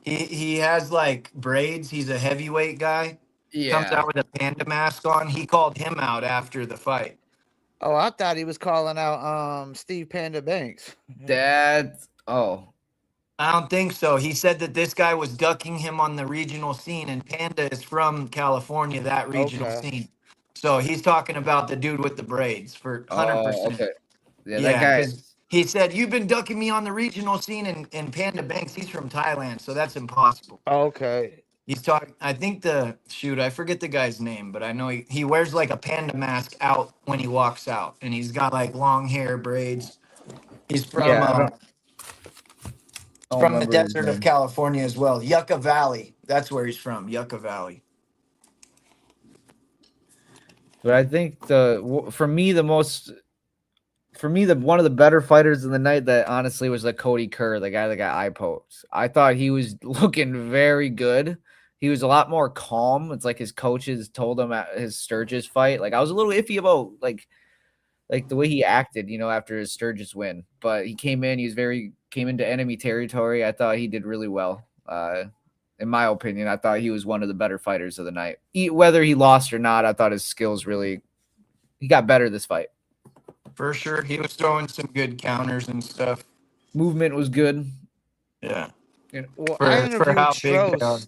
Speaker 3: He has like braids. He's a heavyweight guy. Comes
Speaker 2: Yeah.
Speaker 3: out with a panda mask on. He called him out after the fight.
Speaker 1: Oh, I thought he was calling out Steve Panda Banks.
Speaker 3: I don't think so. He said that this guy was ducking him on the regional scene, and Panda is from California, that regional
Speaker 1: Okay.
Speaker 3: scene. So he's talking about the dude with the braids for 100%.
Speaker 2: Okay. Yeah, that
Speaker 3: Yeah,
Speaker 2: guy.
Speaker 3: because he said, you've been ducking me on the regional scene, and Panda Banks, he's from Thailand, so that's impossible.
Speaker 1: Okay.
Speaker 3: He's talking, I think I forget the guy's name, but I know he wears like a panda mask out when he walks out, and he's got like long hair, braids. He's from
Speaker 2: Yeah, I don't
Speaker 3: from the
Speaker 2: remember his
Speaker 3: desert of
Speaker 2: name.
Speaker 3: California as well. Yucca Valley. That's where he's from, Yucca Valley.
Speaker 2: But I think for me the one of the better fighters of the night that honestly was like Cody Kerr, the guy that got eye poked. I thought he was looking very good. He was a lot more calm. It's like his coaches told him at his Sturgis fight. Like I was a little iffy about like the way he acted, after his Sturgis win. But he came into enemy territory. I thought he did really well. In my opinion, I thought he was one of the better fighters of the night. Whether he lost or not, I thought his skills he got better this fight.
Speaker 3: For sure. He was throwing some good counters and stuff.
Speaker 2: Movement was good.
Speaker 3: Yeah.
Speaker 1: Well,
Speaker 3: For
Speaker 1: I interviewed
Speaker 3: how big they are.
Speaker 1: Strauss.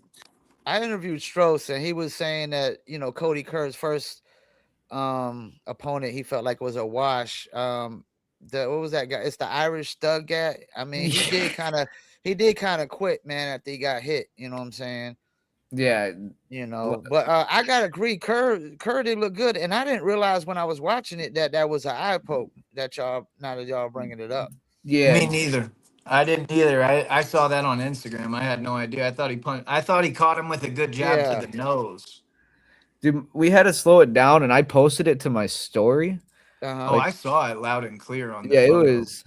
Speaker 1: I interviewed Strauss, and he was saying that Cody Kerr's first opponent he felt like was a wash. What was that guy? It's the Irish Thug guy. I mean, he did kind of quit, man, after he got hit. You know what I'm saying?
Speaker 2: Yeah.
Speaker 1: But I gotta agree, Kerr did look good, and I didn't realize when I was watching it that was an eye poke that y'all bringing it up.
Speaker 2: Yeah.
Speaker 3: Me neither. I didn't either. I saw that on Instagram. I had no idea. I thought he caught him with a good jab to the nose.
Speaker 2: Dude, we had to slow it down, and I posted it to my story.
Speaker 3: Oh, I saw it loud and clear on the
Speaker 2: it
Speaker 3: photo.
Speaker 2: was.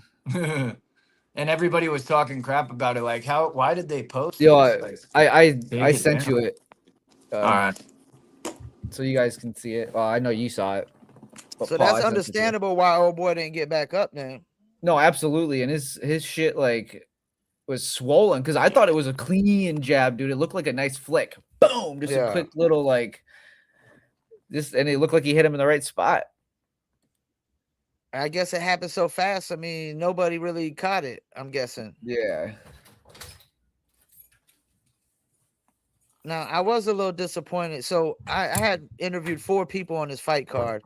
Speaker 3: And everybody was talking crap about it. Like, why did they post
Speaker 2: this?
Speaker 3: Like,
Speaker 2: I sent you it.
Speaker 3: All right.
Speaker 2: So you guys can see it. Well, I know you saw it.
Speaker 1: So that's understandable why old boy didn't get back up then.
Speaker 2: No, absolutely. And his shit like was swollen because I thought it was a clean jab, dude. It looked like a nice flick. Boom. Just a quick little like this, and it looked like he hit him in the right spot.
Speaker 1: I guess it happened so fast. I mean, nobody really caught it, I'm guessing.
Speaker 2: Yeah.
Speaker 1: Now, I was a little disappointed. So I had interviewed 4 people on this fight card.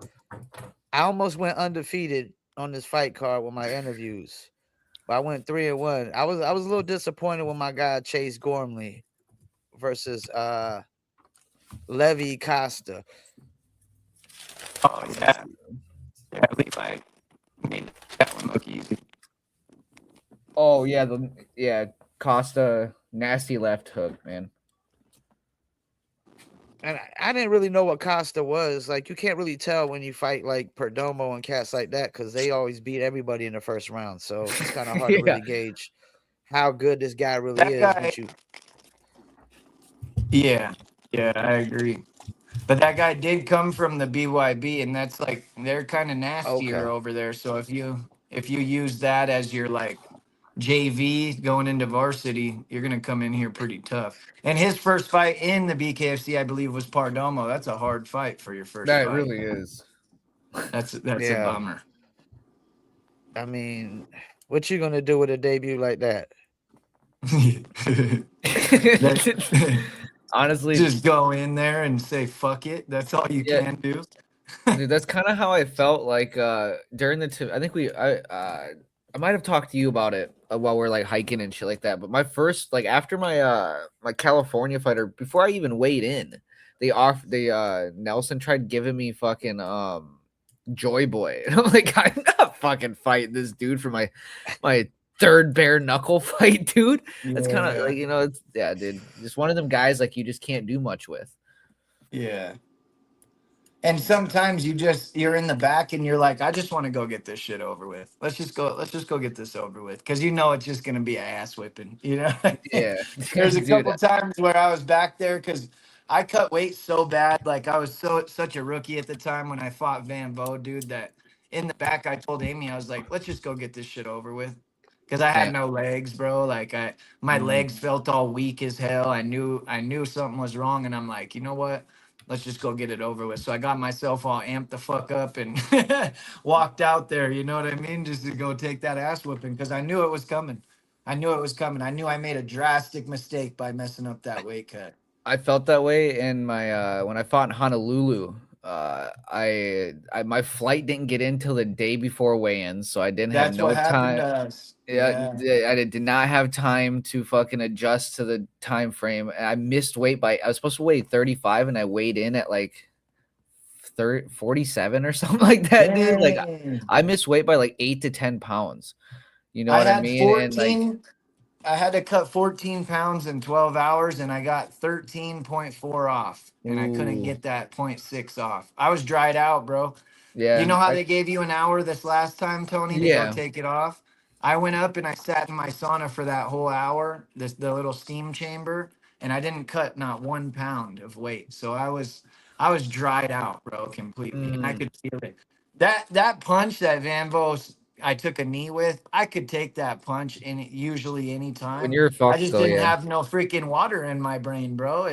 Speaker 1: I almost went undefeated on this fight card with my interviews. But I went 3-1. I was a little disappointed with my guy Chase Gormley versus Levi Costa.
Speaker 3: Oh yeah. Yeah, Levi. I mean, that one looked easy.
Speaker 2: Oh yeah, Costa nasty left hook, man.
Speaker 1: And I didn't really know what Costa was. Like, you can't really tell when you fight like Perdomo and cats like that because they always beat everybody in the first round. So it's kind of hard to really gauge how good this guy really
Speaker 3: That
Speaker 1: is.
Speaker 3: guy,
Speaker 1: But you,
Speaker 3: yeah, I agree. But that guy did come from the BYB, and that's like they're kind of nastier
Speaker 1: okay,
Speaker 3: over there. So if you use that as your like JV going into varsity, you're gonna come in here pretty tough. And his first fight in the BKFC, I believe, was Pardomo. That's a hard fight for your first
Speaker 2: That
Speaker 3: fight.
Speaker 2: really is.
Speaker 3: That's a
Speaker 1: yeah.
Speaker 3: bummer.
Speaker 1: I mean, what you gonna do with a debut like that?
Speaker 3: That-
Speaker 2: Honestly,
Speaker 3: just go in there and say fuck it. That's all you
Speaker 2: yeah,
Speaker 3: can do.
Speaker 2: dude, that's kind of how I felt like during the I think I might have talked to you about it while we're like hiking and shit like that. But my first like after my California fighter, before I even weighed in, they Nelson tried giving me fucking Joy Boy. And I'm like, I'm not fucking fighting this dude for my third bare knuckle fight, dude. That's kind of like, it's dude. Just one of them guys like you just can't do much with.
Speaker 3: Yeah. And sometimes you're in the back and you're like, I just want to go get this shit over with. Let's just go get this over with. Cause you know it's just gonna be an ass whipping. You know?
Speaker 2: Yeah.
Speaker 3: There's a
Speaker 2: Dude,
Speaker 3: couple times where I was back there because I cut weight so bad. Like I was such a rookie at the time when I fought Van Vo, dude, that in the back I told Amy, I was like, let's just go get this shit over with. Cause I had
Speaker 2: damn.
Speaker 3: no legs, bro. Like my legs felt all weak as hell. I knew something was wrong, and I'm like, you know what? Let's just go get it over with. So I got myself all amped the fuck up and walked out there. You know what I mean? Just to go take that ass whipping because I knew it was coming. I knew it was coming. I knew I made a drastic mistake by messing up that weight cut.
Speaker 2: I felt that way in my when I fought in Honolulu. My flight didn't get in till the day before weigh-ins, so I didn't have
Speaker 3: That's what
Speaker 2: no
Speaker 3: happened
Speaker 2: time.
Speaker 3: to us.
Speaker 2: Yeah,
Speaker 3: Yeah.
Speaker 2: I did not have time to fucking adjust to the time frame. And I missed weight I was supposed to weigh 35 and I weighed in at like 47 or something like that, dude. Like
Speaker 3: Dang.
Speaker 2: I missed weight by like 8 to 10 pounds. You know
Speaker 3: I
Speaker 2: what I
Speaker 3: had
Speaker 2: mean? And like
Speaker 3: 14. I had to cut 14 pounds in 12 hours and I got 13.4 off. And I couldn't
Speaker 2: ooh,
Speaker 3: get that point 0.6 off. I was dried out, bro. You
Speaker 2: yeah.
Speaker 3: know how they gave you an hour this last time, Tony, to go
Speaker 2: Yeah.
Speaker 3: take it off? I went up and I sat in my sauna for that whole hour, the little steam chamber, and I didn't cut not 1 pound of weight. So I was dried out, bro, completely. And I
Speaker 2: Mm.
Speaker 3: could feel it. That punch that Van Vos I took a knee with, I could take that punch in usually any
Speaker 2: When
Speaker 3: time.
Speaker 2: you're
Speaker 3: I
Speaker 2: fucked
Speaker 3: just
Speaker 2: though,
Speaker 3: didn't
Speaker 2: yeah.
Speaker 3: have no freaking water in my brain, bro.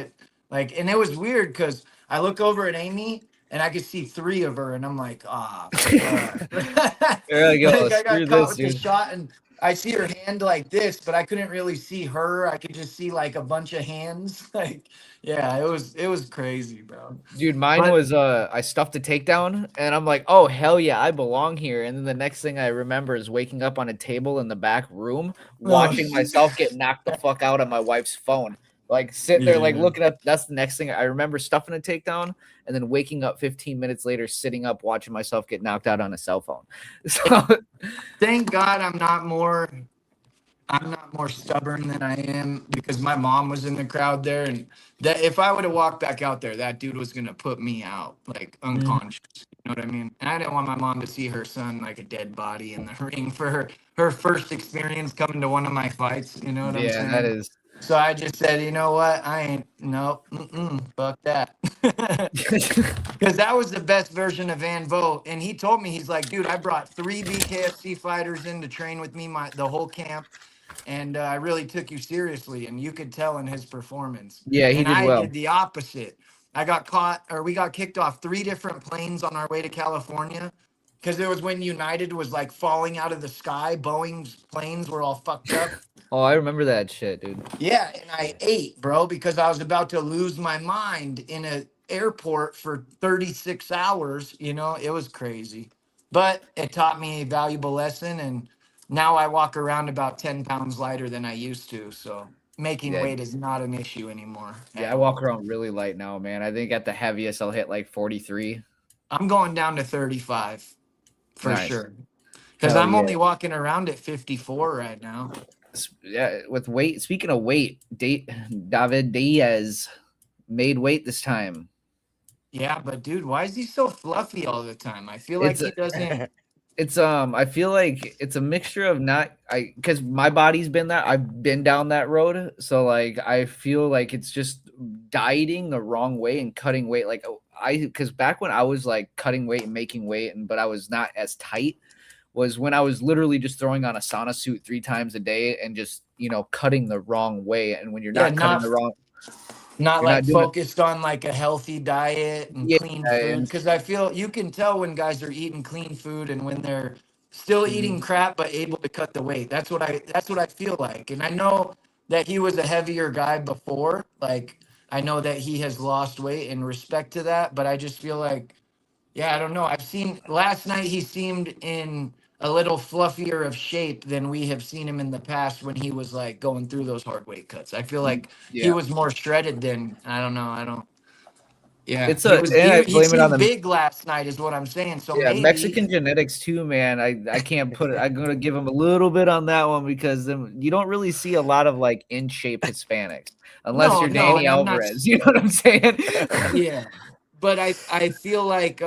Speaker 3: And it was weird because I look over at Amy and I could see three of her, and I'm like, ah, fuck.
Speaker 2: There you go.
Speaker 3: Like I got
Speaker 2: Screw
Speaker 3: caught
Speaker 2: this,
Speaker 3: with the
Speaker 2: dude.
Speaker 3: shot, and I see her hand like this, but I couldn't really see her. I could just see like a bunch of hands. Like, yeah, it was crazy, bro.
Speaker 2: Dude, mine
Speaker 3: But
Speaker 2: was I stuffed a takedown and I'm like, oh hell yeah, I belong here. And then the next thing I remember is waking up on a table in the back room,
Speaker 3: oh,
Speaker 2: watching myself get knocked the fuck out on my wife's phone. Like sitting there, like
Speaker 3: yeah.
Speaker 2: looking up. That's the next thing I remember stuffing a takedown and then waking up 15 minutes later, sitting up, watching myself get knocked out on a cell phone. So
Speaker 3: Thank God I'm not more stubborn than I am because my mom was in the crowd there, and that if I would have walked back out there, that dude was gonna put me out like unconscious. You know what I mean? And I didn't want my mom to see her son like a dead body in the ring for her first experience coming to one of my fights. You know what I'm
Speaker 2: yeah, that
Speaker 3: saying?
Speaker 2: is.
Speaker 3: So I just said, you know what? I ain't nope, fuck that. Because that was the best version of Van Vo. And he told me, he's like, dude, I brought 3 BKFC fighters in to train with me the whole camp. And I really took you seriously. And you could tell in his performance.
Speaker 2: Yeah, he
Speaker 3: And
Speaker 2: did
Speaker 3: I
Speaker 2: well.
Speaker 3: did the opposite. We got kicked off 3 different planes on our way to California. Because it was when United was like falling out of the sky. Boeing's planes were all fucked up.
Speaker 2: Oh, I remember that shit, dude.
Speaker 3: Yeah, and I ate, bro, because I was about to lose my mind in an airport for 36 hours. You know, it was crazy. But it taught me a valuable lesson, and now I walk around about 10 pounds lighter than I used to. So making
Speaker 2: Yeah,
Speaker 3: weight is not an issue anymore
Speaker 2: yeah,
Speaker 3: at
Speaker 2: I walk
Speaker 3: all.
Speaker 2: around really light now, man. I think at the heaviest I'll hit like 43.
Speaker 3: I'm going down to 35 for
Speaker 2: Nice.
Speaker 3: sure. Because
Speaker 2: Hell
Speaker 3: I'm
Speaker 2: yeah.
Speaker 3: only walking around at 54 right now.
Speaker 2: Yeah, with weight. Speaking of weight, David Diaz made weight this time.
Speaker 3: Yeah, but dude, why is he so fluffy all the time? I feel like he doesn't.
Speaker 2: It's I feel like it's a mixture of because my body's been I've been down that road, so like I feel like it's just dieting the wrong way and cutting weight. Like because back when I was like cutting weight and making weight, but I was not as tight, was when I was literally just throwing on a sauna suit 3 times a day and just cutting the wrong way. And when you're not cutting the wrong,
Speaker 3: not
Speaker 2: you're
Speaker 3: like
Speaker 2: not doing
Speaker 3: focused on like a healthy diet and clean food, because I feel you can tell when guys are eating clean food and when they're still eating crap but able to cut the weight. That's what I feel like. And I know that he was a heavier guy before. Like I know that he has lost weight in respect to that, but I just feel like, yeah, I don't know. I've seen last night he seemed in a little fluffier of shape than we have seen him in the past when he was like going through those hard weight cuts. I feel like he was more shredded than, I don't know. Yeah,
Speaker 2: and I
Speaker 3: he
Speaker 2: blame it on
Speaker 3: seemed
Speaker 2: the
Speaker 3: big last night is what I'm saying. So maybe
Speaker 2: Mexican genetics too, man. I can't put it. I'm gonna give him a little bit on that one because you don't really see a lot of like in shape Hispanics unless you're Danny Alvarez. You know what I'm saying?
Speaker 3: Yeah, but I feel like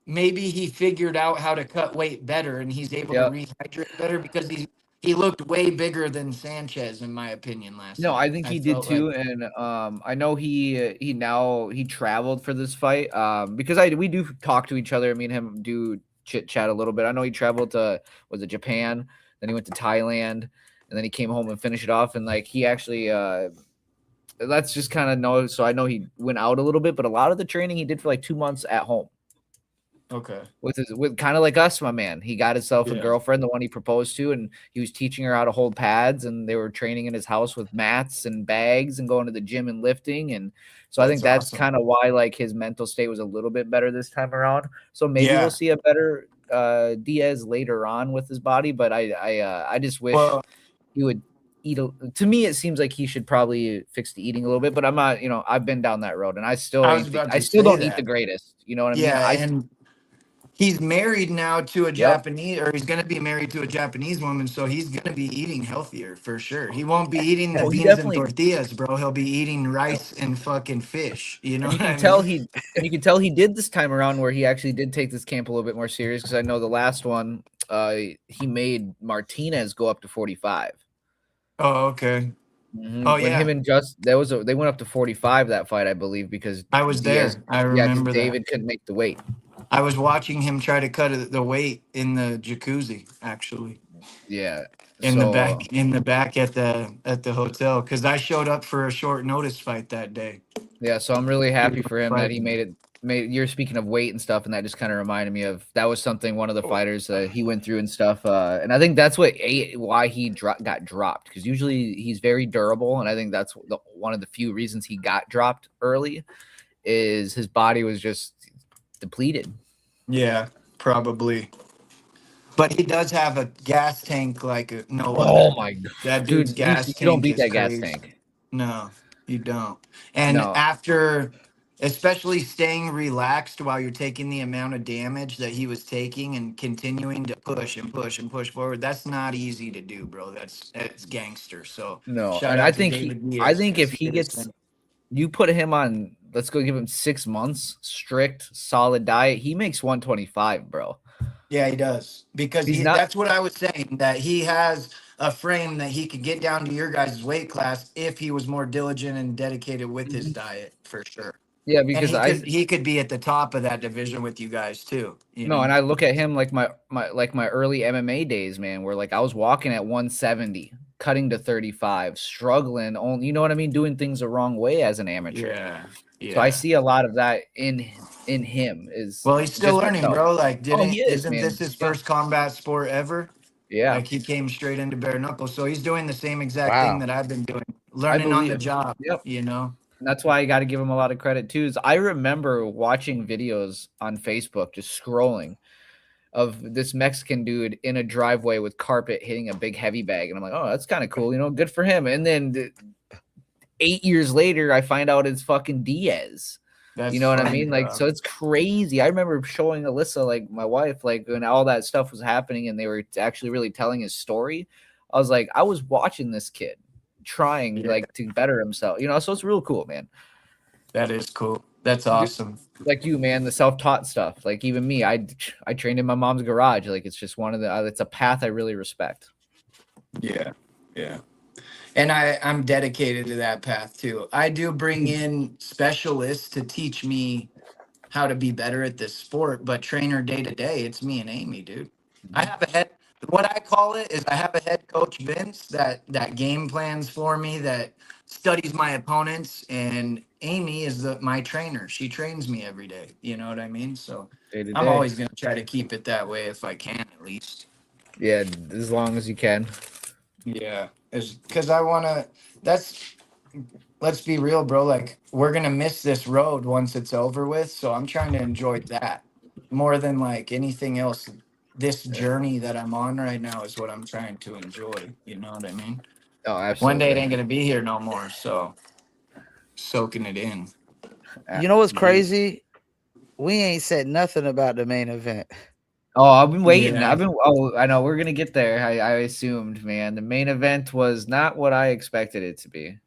Speaker 3: maybe he figured out how to cut weight better and he's able to rehydrate better, because he looked way bigger than Sanchez in my opinion last night.
Speaker 2: No, I think he did too, and I know he traveled for this fight because we do talk to each other. Me and him do chit chat a little bit. I know he traveled to Japan, then he went to Thailand, and then he came home and finished it off. And like he actually that's just kind of know. So I know he went out a little bit, but a lot of the training he did for like 2 months at home.
Speaker 3: Okay.
Speaker 2: With kind of like us, my man. He got himself a girlfriend, the one he proposed to, and he was teaching her how to hold pads, and they were training in his house with mats and bags and going to the gym and lifting. And so I think that's kind of why like his mental state was a little bit better this time around. So maybe we'll see a better Diaz later on with his body, but I just wish he would eat to me it seems like he should probably fix the eating a little bit, but I'm not, I've been down that road and I still don't eat the greatest. You know what I mean?
Speaker 3: And he's married now to a Japanese, or he's going to be married to a Japanese woman, so he's going to be eating healthier for sure. He won't be eating the beans and tortillas, bro. He'll be eating rice and fucking fish. You know what I mean?
Speaker 2: You can tell he did this time around where he actually did take this camp a little bit more serious, because I know the last one he made Martinez go up to 45.
Speaker 3: Oh, okay.
Speaker 2: Mm-hmm. Oh, when him and they went up to 45 that fight, I believe, because
Speaker 3: I was there. I remember
Speaker 2: David couldn't make the weight.
Speaker 3: I was watching him try to cut the weight in the jacuzzi, actually.
Speaker 2: Yeah.
Speaker 3: In the back at the hotel, because I showed up for a short notice fight that day.
Speaker 2: Yeah, so I'm really happy for him that he made it. You're speaking of weight and stuff, and that just kind of reminded me of that was something one of the fighters he went through and stuff. And I think that's why he got dropped, because usually he's very durable, and I think that's one of the few reasons he got dropped early is his body was just depleted.
Speaker 3: Yeah, probably. But he does have a gas tank like no other.
Speaker 2: Oh my god,
Speaker 3: that dude's gas tank.
Speaker 2: You don't beat that
Speaker 3: crazy.
Speaker 2: Gas tank.
Speaker 3: No, you don't. And after, especially staying relaxed while you're taking the amount of damage that he was taking and continuing to push and push and push forward, that's not easy to do, bro. That's gangster. So
Speaker 2: no, and I think if he gets, you put him on, let's go give him 6 months strict solid diet, he makes 125, bro.
Speaker 3: Yeah, he does, because that's what I was saying, that he has a frame that he could get down to your guys' weight class if he was more diligent and dedicated with his diet, for sure.
Speaker 2: Yeah, because
Speaker 3: he could be at the top of that division with you guys too.
Speaker 2: And I look at him like my early MMA days, man, where like I was walking at 170, cutting to 35, struggling, you know what I mean, doing things the wrong way as an amateur.
Speaker 3: Yeah.
Speaker 2: So I see a lot of that in him.
Speaker 3: Well, he's still learning, bro. Like, isn't this his first combat sport ever?
Speaker 2: Yeah.
Speaker 3: Like, he came straight into bare knuckle, so he's doing the same exact thing that I've been doing, learning on the job. You know.
Speaker 2: And that's why I got to give him a lot of credit too. Is I remember watching videos on Facebook, just scrolling, of this Mexican dude in a driveway with carpet hitting a big heavy bag, and I'm like, oh, that's kind of cool, good for him. And then 8 years later, I find out it's fucking Diaz. You know what I mean? Like, so it's crazy. I remember showing Alyssa, like my wife, like when all that stuff was happening and they were actually really telling his story. I was like, I was watching this kid trying like to better himself, so it's real cool, man.
Speaker 3: That is cool. That's awesome.
Speaker 2: Like you, man, the self-taught stuff. Like even me, I trained in my mom's garage. Like it's just one of the. It's a path I really respect.
Speaker 3: Yeah, yeah. And I'm dedicated to that path too. I do bring in specialists to teach me how to be better at this sport, but trainer day to day, it's me and Amy, dude. I have a head. What I call it is I have a head coach Vince that game plans for me, that studies my opponents, and Amy is my trainer. She trains me every day. You know what I mean? So
Speaker 2: Day to
Speaker 3: I'm
Speaker 2: day.
Speaker 3: always gonna try to keep it that way if I can, at least.
Speaker 2: Yeah, as long as you can.
Speaker 3: Yeah, because I wanna. That's let's be real, bro. Like, we're gonna miss this road once it's over with. So I'm trying to enjoy that more than like anything else. This journey that I'm on right now is what I'm trying to enjoy. You know what I mean?
Speaker 2: Oh,
Speaker 3: One day it
Speaker 2: absolutely.
Speaker 3: ain't gonna be here no more. So soaking it in.
Speaker 1: You know what's
Speaker 2: Absolutely.
Speaker 1: crazy? We ain't said nothing about the main event.
Speaker 2: Oh, I've been waiting.
Speaker 3: Yeah.
Speaker 2: Oh, I know we're gonna get there. I assumed, man. The main event was not what I expected it to be.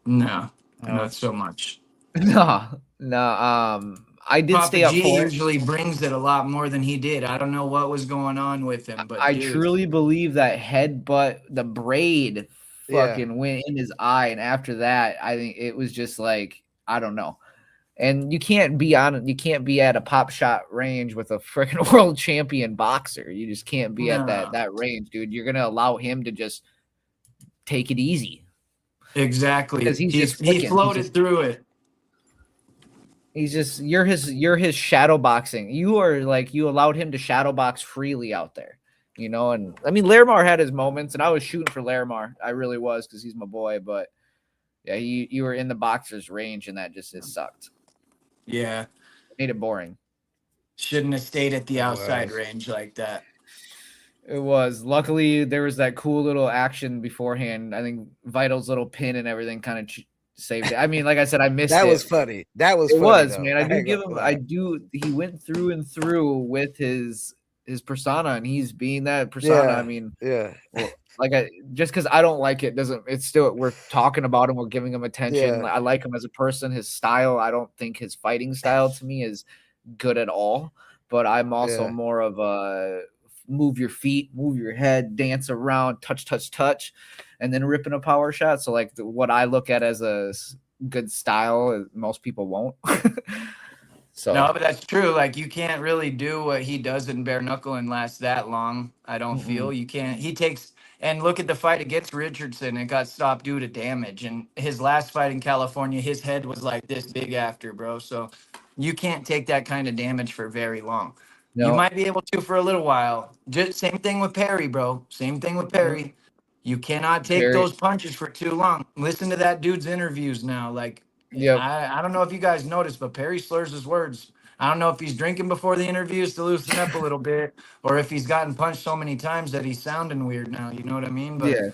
Speaker 3: No,
Speaker 1: Oh,
Speaker 3: not so much.
Speaker 2: No, no. I did
Speaker 3: Papa
Speaker 2: stay up
Speaker 3: G
Speaker 2: for it.
Speaker 3: usually brings it a lot more than he did. I don't know what was going on with him, but
Speaker 2: I
Speaker 3: dude,
Speaker 2: truly believe that headbutt, the braid,
Speaker 1: yeah.
Speaker 2: fucking went in his eye, and after that, I think it was just like I don't know. And you can't be at a pop shot range with a freaking world champion boxer. You just can't be at
Speaker 3: no,
Speaker 2: that range, dude. You're gonna allow him to just take it easy because
Speaker 3: exactly.
Speaker 2: he's just
Speaker 3: He
Speaker 2: flicking.
Speaker 3: floated through it.
Speaker 2: He's just you're his shadow boxing. You are like you allowed him to shadow box freely out there, you know. And I mean, LARRIMORE had his moments, and I was shooting for LARRIMORE. I really was because he's my boy. But yeah, you were in the boxer's range, and that just it sucked.
Speaker 3: Yeah.
Speaker 2: It made it boring.
Speaker 3: Shouldn't have stayed at the
Speaker 1: It
Speaker 3: outside
Speaker 1: was.
Speaker 3: range like that.
Speaker 2: It was. Luckily, there was that cool little action beforehand. I think Vital's little pin and everything kind of saved it. I mean, like I said, I missed
Speaker 1: That
Speaker 2: it.
Speaker 1: was funny. That was
Speaker 2: It
Speaker 1: funny
Speaker 2: was,
Speaker 1: though.
Speaker 2: man. I
Speaker 1: I
Speaker 2: do
Speaker 1: ain't
Speaker 2: give
Speaker 1: gonna
Speaker 2: him.
Speaker 1: lie.
Speaker 2: He went through and through with his persona, and he's being that persona. I
Speaker 1: Yeah.
Speaker 2: mean,
Speaker 1: Yeah.
Speaker 2: well, like just because I don't like it doesn't. It's still we're talking about him. We're giving him attention.
Speaker 1: Yeah.
Speaker 2: I like him as a person. His style. I don't think his fighting style to me is good at all. But I'm also
Speaker 1: Yeah.
Speaker 2: more of a move your feet, move your head, dance around, touch, touch, touch, and then ripping a power shot. So like what I look at as a good style, most people won't. So
Speaker 3: No, but that's true. Like, you can't really do what he does in bare knuckle and last that long. I don't
Speaker 2: mm-mm.
Speaker 3: feel you can't. He takes and look at the fight against Richardson. It got stopped due to damage. And his last fight in California, his head was like this big after, bro. So you can't take that kind of damage for very long. You
Speaker 2: No,
Speaker 3: might be able to for a little while. Just same thing with Perry, bro. Same thing with
Speaker 2: mm,
Speaker 3: Perry. You cannot take
Speaker 2: Perry.
Speaker 3: those punches for too long. Listen to that dude's interviews now. Like,
Speaker 2: Yep.
Speaker 3: I don't know if you guys noticed, but Perry slurs his words. I don't know if he's drinking before the interviews to loosen up a little bit, or if he's gotten punched so many times that he's sounding weird now. You know what I mean? But
Speaker 2: Yeah.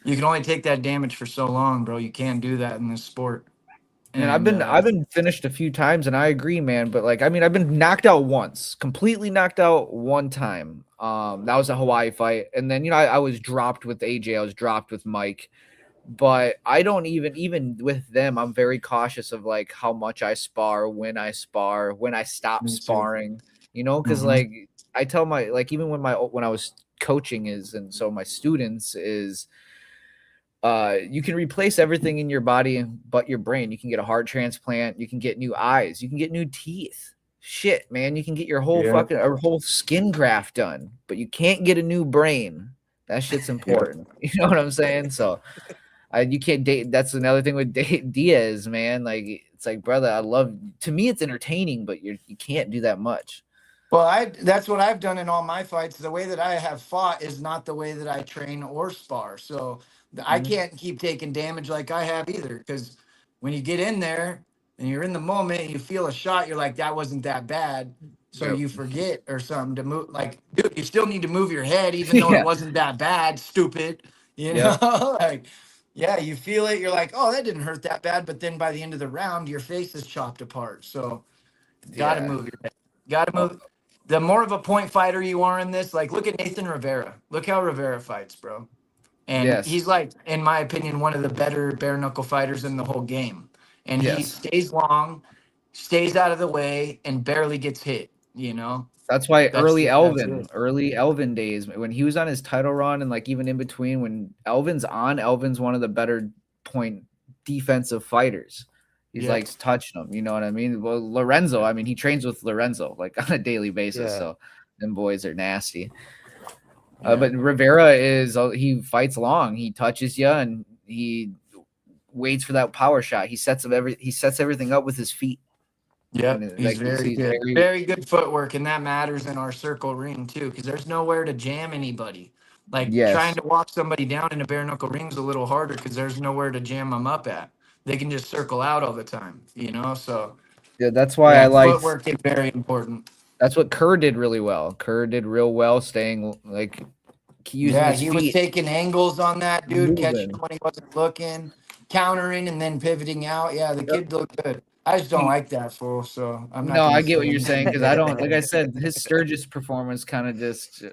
Speaker 3: you can only take that damage for so long, bro. You can't do that in this sport.
Speaker 2: And I've
Speaker 3: And
Speaker 2: been finished a few times, and I agree, man. But like, I mean, I've been knocked out once, completely knocked out one time. That was a Hawaii fight, and then I was dropped with AJ. I was dropped with Mike, but I don't even with them. I'm very cautious of like how much I spar, when I stop
Speaker 3: me too.
Speaker 2: sparring. Because
Speaker 3: Mhm.
Speaker 2: like I tell even when I was coaching and so my students is you can replace everything in your body but your brain. You can get a heart transplant, you can get new eyes, you can get new teeth. Shit, man, you can get your
Speaker 3: Yeah.
Speaker 2: whole skin graft done, but you can't get a new brain. That shit's
Speaker 3: Yeah.
Speaker 2: important. You know what I'm saying? So you can't date. That's another thing with Diaz, man. Like it's like, brother, to me it's entertaining, but you can't do that much.
Speaker 3: Well, that's what I've done in all my fights. The way that I have fought is not the way that I train or spar. So I
Speaker 2: Mhm.
Speaker 3: can't keep taking damage like I have either. Because when you get in there and you're in the moment, and you feel a shot, you're like, that wasn't that bad. So
Speaker 2: Yep.
Speaker 3: you forget or something to move. Like, dude, you still need to move your head, even though it
Speaker 2: Yeah.
Speaker 3: wasn't that bad. Stupid, you
Speaker 2: Yep.
Speaker 3: know. Like, yeah, you feel it. You're like, oh, that didn't hurt that bad. But then by the end of the round, your face is chopped apart. So got to
Speaker 2: Yeah.
Speaker 3: move your head. Got to
Speaker 2: Oh,
Speaker 3: move. The more of a point fighter you are in this, like, look at Nathan Rivera. Look how Rivera fights, bro. And
Speaker 2: yes.
Speaker 3: he's like, in my opinion, one of the better bare knuckle fighters in the whole game. and he
Speaker 2: Yes.
Speaker 3: stays long, stays out of the way, and barely gets hit.
Speaker 2: That's why
Speaker 3: That's it.
Speaker 2: early Elvin days, when he was on his title run, and like even in between, when Elvin's one of the better point defensive fighters. He's like touching them, you know what I mean? Well, Lorenzo, I mean, he trains with Lorenzo like on a daily basis, so them boys are nasty. But Rivera he fights long. He touches you and he waits for that power shot. He sets everything up with his feet.
Speaker 3: Yep, he's
Speaker 2: like,
Speaker 3: very good. Very good footwork, and that matters in our circle ring too, because there's nowhere to jam anybody. Like trying to walk somebody down in a bare knuckle ring is a little harder because there's nowhere to jam them up at. They can just circle out all the time, So
Speaker 2: that's why I like
Speaker 3: footwork is very important.
Speaker 2: That's what Kerr did really well. Kerr did real well, staying like using his feet.
Speaker 3: Was taking angles on that dude, catching when he wasn't looking, countering, and then pivoting out. Yeah, the kid looked good. I just don't like that fool. So I'm not.
Speaker 2: No, I get what you're saying because I don't. Like I said, his Sturgis performance kind of just.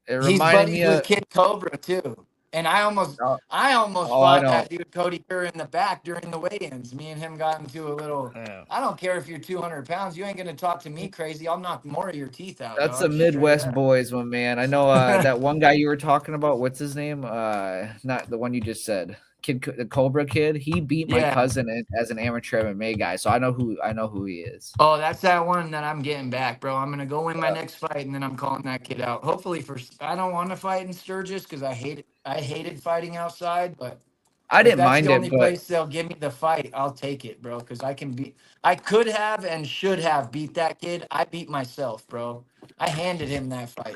Speaker 2: It reminded me of
Speaker 3: Kid Cobra too, and I almost fought that dude Cody Kerr in the back during the weigh-ins. Me and him got into a little. I don't care if you're 200 pounds. You ain't gonna talk to me crazy. I'll knock more of your teeth out.
Speaker 2: That's the Midwest boys, my man. I know that one guy you were talking about. What's his name? Not the one you just said. The Cobra kid. He beat my cousin as an amateur MMA guy, so I know who he is.
Speaker 3: Oh, that's that one that I'm getting back, bro. I'm gonna go win my next fight, and then I'm calling that kid out. Hopefully, I don't want to fight in Sturgis because I hated fighting outside, but
Speaker 2: I didn't mind it.
Speaker 3: That's the only place they'll give me the fight. I'll take it, bro, because I could have and should have beat that kid. I beat myself, bro. I handed him that fight.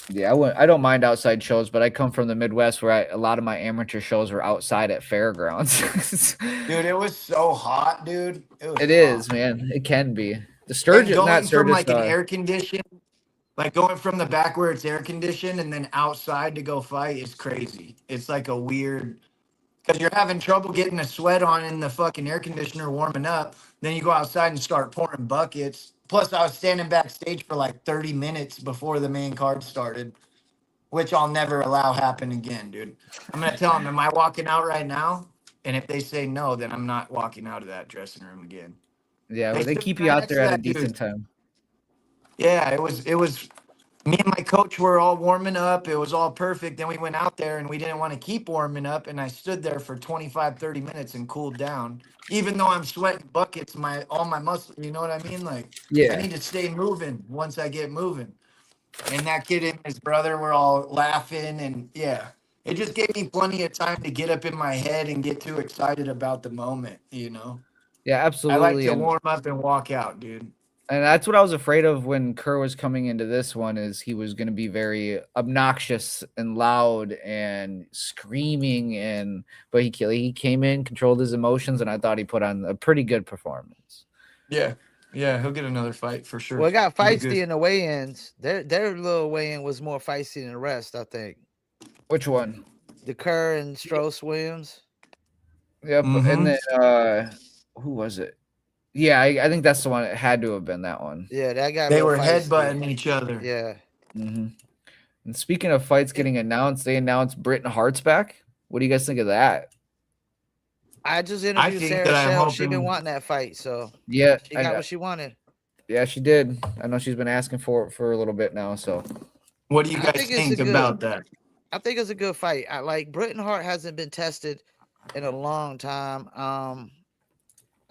Speaker 2: Yeah, I don't mind outside shows, but I come from the Midwest where a lot of my amateur shows were outside at fairgrounds.
Speaker 3: Dude, it was so hot, dude.
Speaker 2: It is, man. It can be. The Sturgis, not Sturgis,
Speaker 3: from like an air conditioned, like going from the back where it's air conditioned and then outside to go fight is crazy. It's like a weird, because you're having trouble getting a sweat on in the fucking air conditioner warming up. Then you go outside and start pouring buckets. Plus, I was standing backstage for like 30 minutes before the main card started, which I'll never allow happen again, dude. I'm going to tell them, am I walking out right now? And if they say no, then I'm not walking out of that dressing room again.
Speaker 2: Yeah, they keep you out there at a decent time.
Speaker 3: Yeah, it was me and my coach were all warming up. It was all perfect. Then we went out there and we didn't want to keep warming up. And I stood there for 25, 30 minutes and cooled down. Even though I'm sweating buckets, all my muscles, you know what I mean? Like, I need to stay moving once I get moving. And that kid and his brother were all laughing. And it just gave me plenty of time to get up in my head and get too excited about the moment,
Speaker 2: Yeah, absolutely.
Speaker 3: I like to warm up and walk out, dude.
Speaker 2: And that's what I was afraid of when Kerr was coming into this one, is he was going to be very obnoxious and loud and screaming, but he came in, controlled his emotions, and I thought he put on a pretty good performance.
Speaker 3: Yeah, he'll get another fight for sure.
Speaker 1: Well, it got feisty in the weigh-ins. Their little weigh-in was more feisty than the rest, I think.
Speaker 2: Which one?
Speaker 1: The Kerr and Strauss Williams.
Speaker 2: Yep, and then who was it? Yeah, I think that's the one. It had to have been that one.
Speaker 1: Yeah, that guy.
Speaker 3: They were headbutting each other.
Speaker 1: Yeah.
Speaker 2: Mm-hmm. And speaking of fights getting announced, they announced Britain Hart's back. What do you guys think of that?
Speaker 1: I just interviewed Sarah Shell. She's been wanting that fight, so
Speaker 2: yeah,
Speaker 1: she got what she wanted.
Speaker 2: Yeah, she did. I know she's been asking for it for a little bit now. So,
Speaker 3: what do you guys think about that?
Speaker 1: I think it's a good fight. I like Britain Hart hasn't been tested in a long time.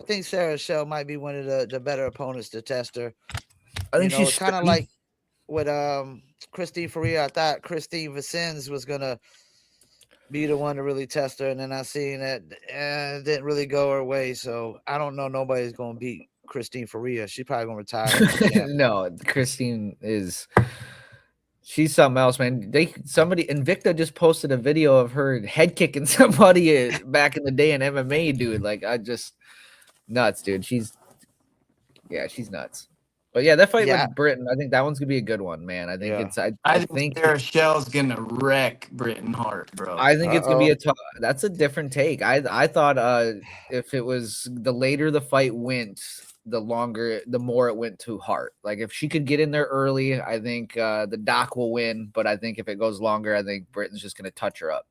Speaker 1: I think Sarah Shell might be one of the better opponents to test her.
Speaker 2: I think she's
Speaker 1: kind of like with Christine Faria. I thought Christine Vicens was gonna be the one to really test her, and then I seen that it didn't really go her way. So I don't know. Nobody's gonna beat Christine Faria. She's probably gonna retire.
Speaker 2: No, Christine is. She's something else, man. Invicta just posted a video of her head kicking somebody back in the day in MMA, dude. Like, nuts, dude. She's nuts. But yeah, that fight with Britain, I think that one's gonna be a good one, man. I think I think Sarah
Speaker 3: Shell's gonna wreck Britain Hart, bro.
Speaker 2: I think it's gonna be that's a different take. I thought if it was the later the fight went, the more it went to Hart. Like if she could get in there early, I think the Doc will win. But I think if it goes longer, I think Britain's just gonna touch her up.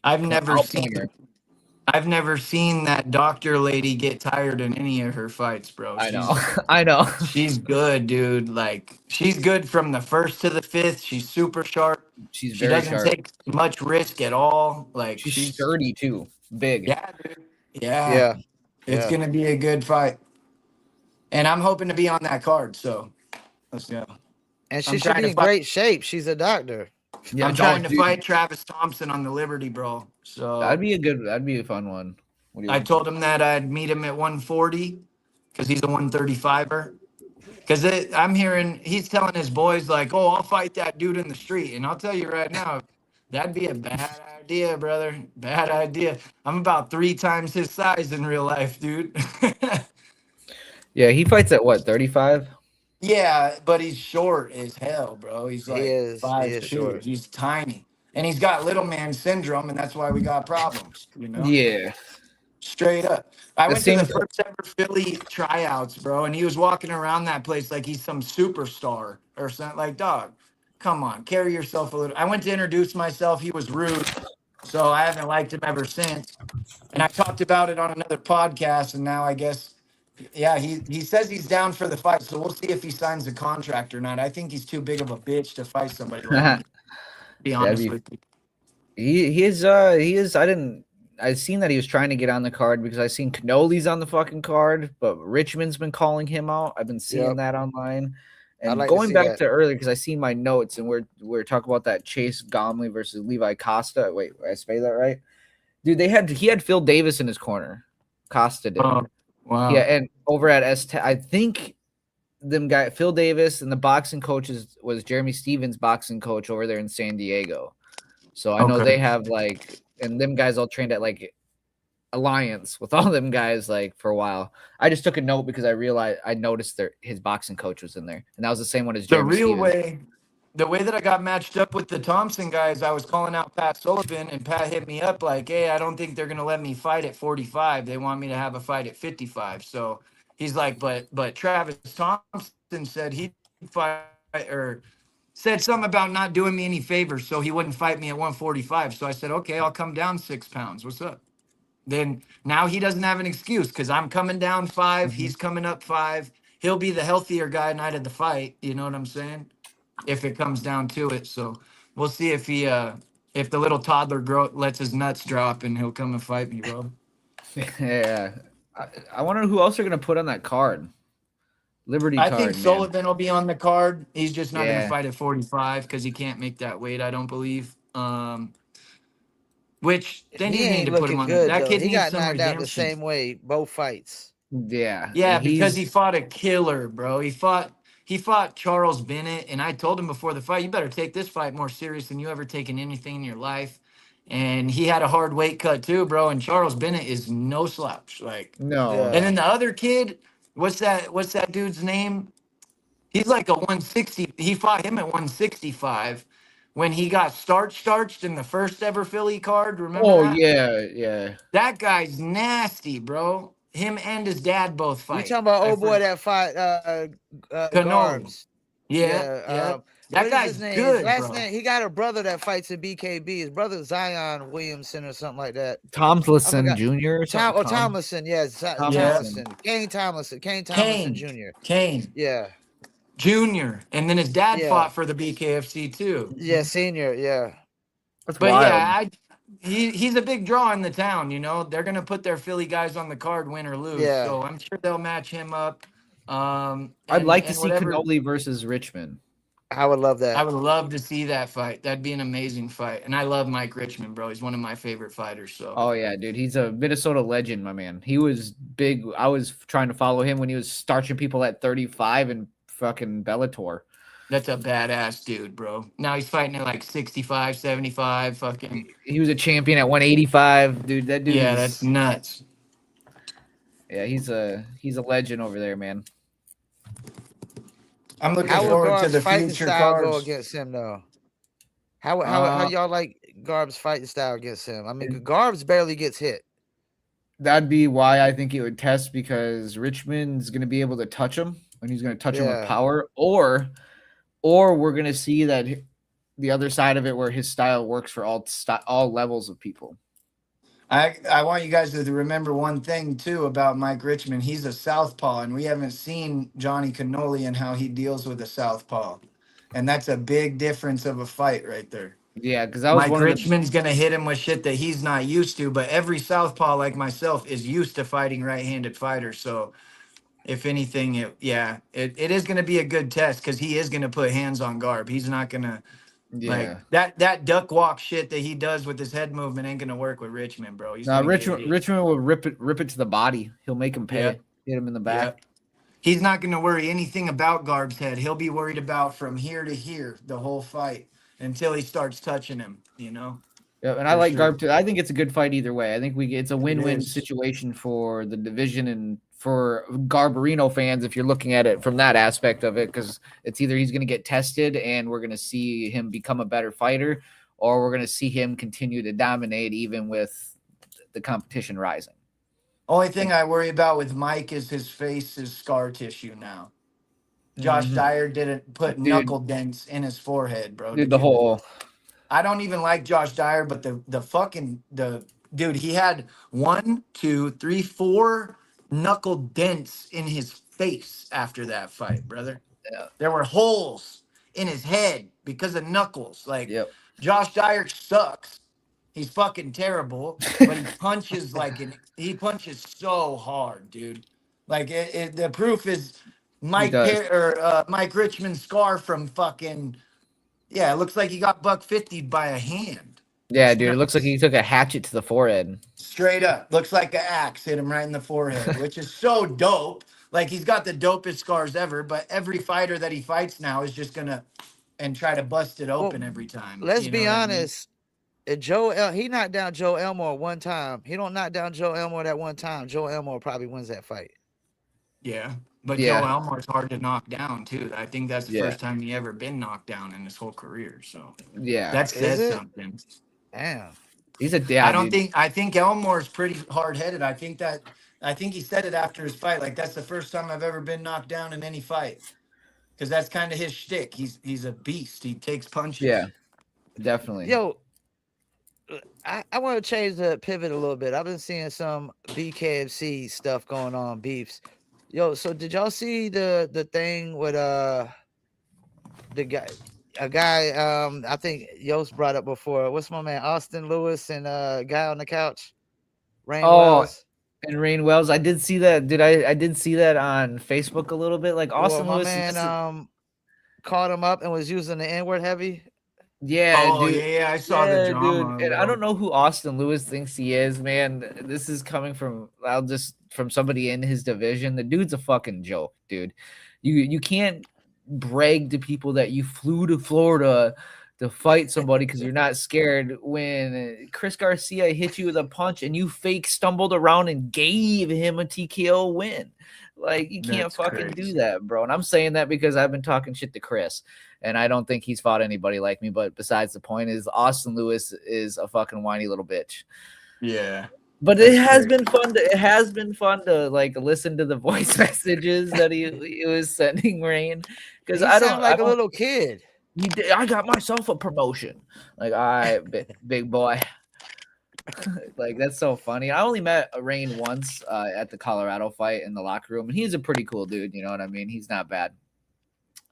Speaker 3: I've never seen I've never seen that doctor lady get tired in any of her fights, bro.
Speaker 2: I know. I know.
Speaker 3: She's good, dude. Like, she's good from the first to the fifth. She's super sharp.
Speaker 2: She's
Speaker 3: She
Speaker 2: very
Speaker 3: doesn't
Speaker 2: sharp.
Speaker 3: take much risk at all. Like,
Speaker 2: She's
Speaker 3: she's
Speaker 2: sturdy too. Big.
Speaker 3: yeah, dude. Yeah.
Speaker 1: Yeah.
Speaker 3: It's
Speaker 1: Yeah.
Speaker 3: gonna be a good fight. And I'm hoping to be on that card, so let's go.
Speaker 1: And she
Speaker 3: I'm
Speaker 1: should
Speaker 3: trying
Speaker 1: be
Speaker 3: to
Speaker 1: in
Speaker 3: fight.
Speaker 1: great shape. She's a doctor.
Speaker 2: Yeah,
Speaker 3: I'm trying to
Speaker 2: dude,
Speaker 3: fight Travis Thompson on the Liberty, bro. So
Speaker 2: that'd be a fun one. What do you
Speaker 3: I told him that I'd meet him at 140 because he's a 135er. Because I'm hearing he's telling his boys, like, oh, I'll fight that dude in the street. And I'll tell you right now, that'd be a bad idea, brother. Bad idea. I'm about 3 times his size in real life, dude.
Speaker 2: Yeah, he fights at what, 35?
Speaker 3: Yeah, but he's short as hell, bro. He's
Speaker 1: He
Speaker 3: like
Speaker 1: is
Speaker 3: 5'2".
Speaker 1: short.
Speaker 3: He's tiny. And he's got little man syndrome, and that's why we got problems, you know?
Speaker 2: Yeah.
Speaker 3: Straight up. I
Speaker 2: The
Speaker 3: went to the
Speaker 2: same-
Speaker 3: first ever Philly tryouts, bro, and he was walking around that place like he's some superstar or something. Like, dog, come on, carry yourself a little. I went to introduce myself. He was rude, so I haven't liked him ever since. And I talked about it on another podcast, and now I guess, yeah, he says he's down for the fight, so we'll see if he signs a contract or not. I think he's too big of a bitch to fight somebody like me. To be honest with you.
Speaker 2: He is I seen that he was trying to get on the card because I seen Canoli's on the fucking card, but Richmond's been calling him out. I've been seeing that online. And
Speaker 1: like to
Speaker 2: going
Speaker 1: see
Speaker 2: back
Speaker 1: that.
Speaker 2: to earlier, because I seen my notes and we're talking about that Chase Gomley versus Levi Costa. Wait, I say that right? Dude, he had Phil Davis in his corner. Costa did.
Speaker 3: Oh, wow.
Speaker 2: Yeah, and over at I think Phil Davis and the boxing coaches was Jeremy Stevens' boxing coach over there in San Diego. So I know
Speaker 3: Okay.
Speaker 2: they have and them guys all trained at Alliance with all them guys for a while. I just took a note because I noticed his boxing coach was in there, and that was the same one as Jeremy Stevens.
Speaker 3: The way that I got matched up with the Thompson guys, I was calling out Pat Sullivan, and Pat hit me up like, hey, I don't think they're going to let me fight at 45. They want me to have a fight at 55. So he's like, but Travis Thompson said he'd fight, or said something about not doing me any favors, so he wouldn't fight me at 145. So I said, okay, I'll come down 6 pounds. What's up? Then now he doesn't have an excuse because I'm coming down 5. He's coming up 5. He'll be the healthier guy night of the fight. You know what I'm saying? If it comes down to it. So we'll see if if the little toddler lets his nuts drop and he'll come and fight me, bro.
Speaker 2: Yeah. I wonder who else are going to put on that card. Liberty
Speaker 3: I
Speaker 2: card,
Speaker 3: think
Speaker 2: man.
Speaker 3: Sullivan will be on the card. He's just not going
Speaker 2: Yeah.
Speaker 3: to fight at 45 because he can't make that weight, I don't believe. Which then
Speaker 1: He
Speaker 3: you need
Speaker 1: ain't
Speaker 3: to put him
Speaker 1: looking
Speaker 3: on
Speaker 1: good,
Speaker 3: that
Speaker 1: though.
Speaker 3: kid
Speaker 1: He
Speaker 3: needs
Speaker 1: got
Speaker 3: some
Speaker 1: knocked out the
Speaker 3: redemption.
Speaker 1: same way both fights.
Speaker 2: Yeah.
Speaker 3: Yeah, because he fought a killer, bro. He fought Charles Bennett, and I told him before the fight, you better take this fight more serious than you ever taken anything in your life. And he had a hard weight cut too, bro. And Charles Bennett is no slouch.
Speaker 2: No.
Speaker 1: Yeah.
Speaker 3: And then the other kid, what's that dude's name? He's like a 160. He fought him at 165 when he got starched in the first ever Philly card. Remember that?
Speaker 2: Yeah.
Speaker 3: That guy's nasty, bro. Him and his dad both
Speaker 1: You
Speaker 3: fight.
Speaker 1: talking about
Speaker 3: I
Speaker 1: old boy
Speaker 3: forget-
Speaker 1: that fight
Speaker 3: Canoli.
Speaker 1: Garbs?
Speaker 3: Yeah.
Speaker 1: What
Speaker 3: That
Speaker 1: is
Speaker 3: guy's
Speaker 1: his name?
Speaker 3: good,
Speaker 1: His last
Speaker 3: bro.
Speaker 1: name. He got a brother that fights in BKB. His brother Zion Williamson or something like that.
Speaker 2: Tomlinson
Speaker 1: forgot.
Speaker 2: Jr. or something.
Speaker 1: Tomlinson. Yes,
Speaker 2: Tomlinson.
Speaker 1: Tomlinson. Kane Tomlinson Jr.
Speaker 3: Kane
Speaker 1: Yeah.
Speaker 3: Jr. And then his dad
Speaker 1: Yeah.
Speaker 3: fought for the BKFC too.
Speaker 1: Yeah, senior. Yeah.
Speaker 2: That's
Speaker 3: But
Speaker 2: wild.
Speaker 3: yeah, he's a big draw in the town, you know. They're gonna put their Philly guys on the card, win or lose.
Speaker 1: Yeah.
Speaker 3: So I'm sure they'll match him up.
Speaker 2: I'd like to see Canoli versus Richmond.
Speaker 1: I would love that.
Speaker 3: I would love to see that fight. That'd be an amazing fight. And I love Mike Richmond, bro. He's one of my favorite fighters. So
Speaker 2: Oh yeah, dude. He's a Minnesota legend, my man. He was big. I was trying to follow him when he was starching people at 35 in fucking Bellator.
Speaker 3: that's a badass dude, bro. Now he's fighting at like 65, 75, fucking.
Speaker 2: He was a champion at 185, dude. That dude.
Speaker 3: Yeah, that's nuts.
Speaker 2: Yeah, he's a legend over there, man.
Speaker 3: I'm looking
Speaker 1: How would
Speaker 3: forward to
Speaker 1: Garb's
Speaker 3: the
Speaker 1: fighting
Speaker 3: future
Speaker 1: style go
Speaker 3: cards.
Speaker 1: against him, though? How y'all like Garb's fighting style against him? I mean, Garb's barely gets hit.
Speaker 2: That'd be why I think it would test, because Richmond's going to be able to touch him, and he's going to touch him with power, or we're going to see that the other side of it where his style works for all levels of people.
Speaker 3: I want you guys to remember one thing too about Mike Richmond. He's a southpaw, and we haven't seen Johnny Cannoli and how he deals with a southpaw, and that's a big difference of a fight right there.
Speaker 2: Yeah, because that was
Speaker 3: Mike
Speaker 2: one of the
Speaker 3: Richmond's gonna hit him with shit that he's not used to, but every southpaw like myself is used to fighting right-handed fighters. So if anything, it is gonna be a good test because he is gonna put hands on Garb. He's not gonna like
Speaker 2: yeah.
Speaker 3: that duck walk shit that he does with his head movement ain't gonna work with Richmond, bro. He's
Speaker 2: No,
Speaker 3: gonna get hit.
Speaker 2: Richmond will rip it to the body. He'll make him pay.
Speaker 3: Yep.
Speaker 2: Hit him in the back.
Speaker 3: Yep. He's not going to worry anything about Garb's head. He'll be worried about from here to here the whole fight until he starts touching him, you know?
Speaker 2: Yeah, and I
Speaker 3: For
Speaker 2: like
Speaker 3: sure.
Speaker 2: Garb too. I think it's a good fight either way. I think it's a win-win
Speaker 3: is.
Speaker 2: situation for the division and for Garbarino fans if you're looking at it from that aspect of it, because it's either he's going to get tested and we're going to see him become a better fighter, or we're going to see him continue to dominate even with the competition rising.
Speaker 3: Only thing I worry about with Mike is his face is scar tissue now. Josh Dyer didn't put knuckle dents in his forehead, bro.
Speaker 2: Dude, the whole
Speaker 3: I don't even like Josh Dyer, but the dude, he had 1, 2, 3, 4 knuckle dents in his face after that fight, brother.
Speaker 2: Yeah.
Speaker 3: There were holes in his head because of knuckles. Like
Speaker 2: Yep.
Speaker 3: Josh Dyer sucks. He's fucking terrible, but he punches he punches so hard, dude. Like the proof is Mike Richmond's scar from fucking. Yeah, it looks like he got buck 50 by a hand.
Speaker 2: Yeah, dude, it looks like he took a hatchet to the forehead.
Speaker 3: Straight up. Looks like an axe hit him right in the forehead, which is so dope. Like, he's got the dopest scars ever, but every fighter that he fights now is just going to and try to bust it open every time.
Speaker 1: Let's be honest. He knocked down Joe Elmore one time. He don't knock down Joe Elmore that one time. Joe Elmore probably wins that fight.
Speaker 3: Yeah. But Joe Elmore's hard to knock down too. I think that's the first time he ever been knocked down in his whole career. So that says something.
Speaker 1: Damn.
Speaker 2: He's a
Speaker 3: I think Elmore's pretty hard headed. I think he said it after his fight. Like, that's the first time I've ever been knocked down in any fight. Because that's kind of his shtick. He's a beast. He takes punches.
Speaker 2: Yeah. Definitely.
Speaker 1: Yo, I want to change the pivot a little bit. I've been seeing some BKFC stuff going on, beefs. Yo, so did y'all see the thing with a guy I think Yost brought up before? What's my man, Austin Lewis, and guy on the couch, Rain Wells?
Speaker 2: And Rain Wells, I did see that. I did see that on Facebook a little bit. Like Austin Lewis,
Speaker 1: man, caught him up and was using the N-word heavy.
Speaker 2: Yeah, dude.
Speaker 3: Yeah, I saw the drama.
Speaker 2: Dude. And I don't know who Austin Lewis thinks he is, man. This is coming from somebody in his division. The dude's a fucking joke, dude. You can't brag to people that you flew to Florida to fight somebody because you're not scared when Chris Garcia hit you with a punch and you fake stumbled around and gave him a TKO win. Like, you can't do that, bro. And I'm saying that because I've been talking shit to Chris, and I don't think he's fought anybody like me. But besides the point is, Austin Lewis is a fucking whiny little bitch.
Speaker 3: Yeah.
Speaker 2: But it has been fun to like listen to the voice messages that he was sending Rain, because I don't
Speaker 1: like a little kid.
Speaker 2: I got myself a promotion. Like, all right, big boy. Like, that's so funny. I only met Rain once at the Colorado fight in the locker room, and he's a pretty cool dude. You know what I mean? He's not bad.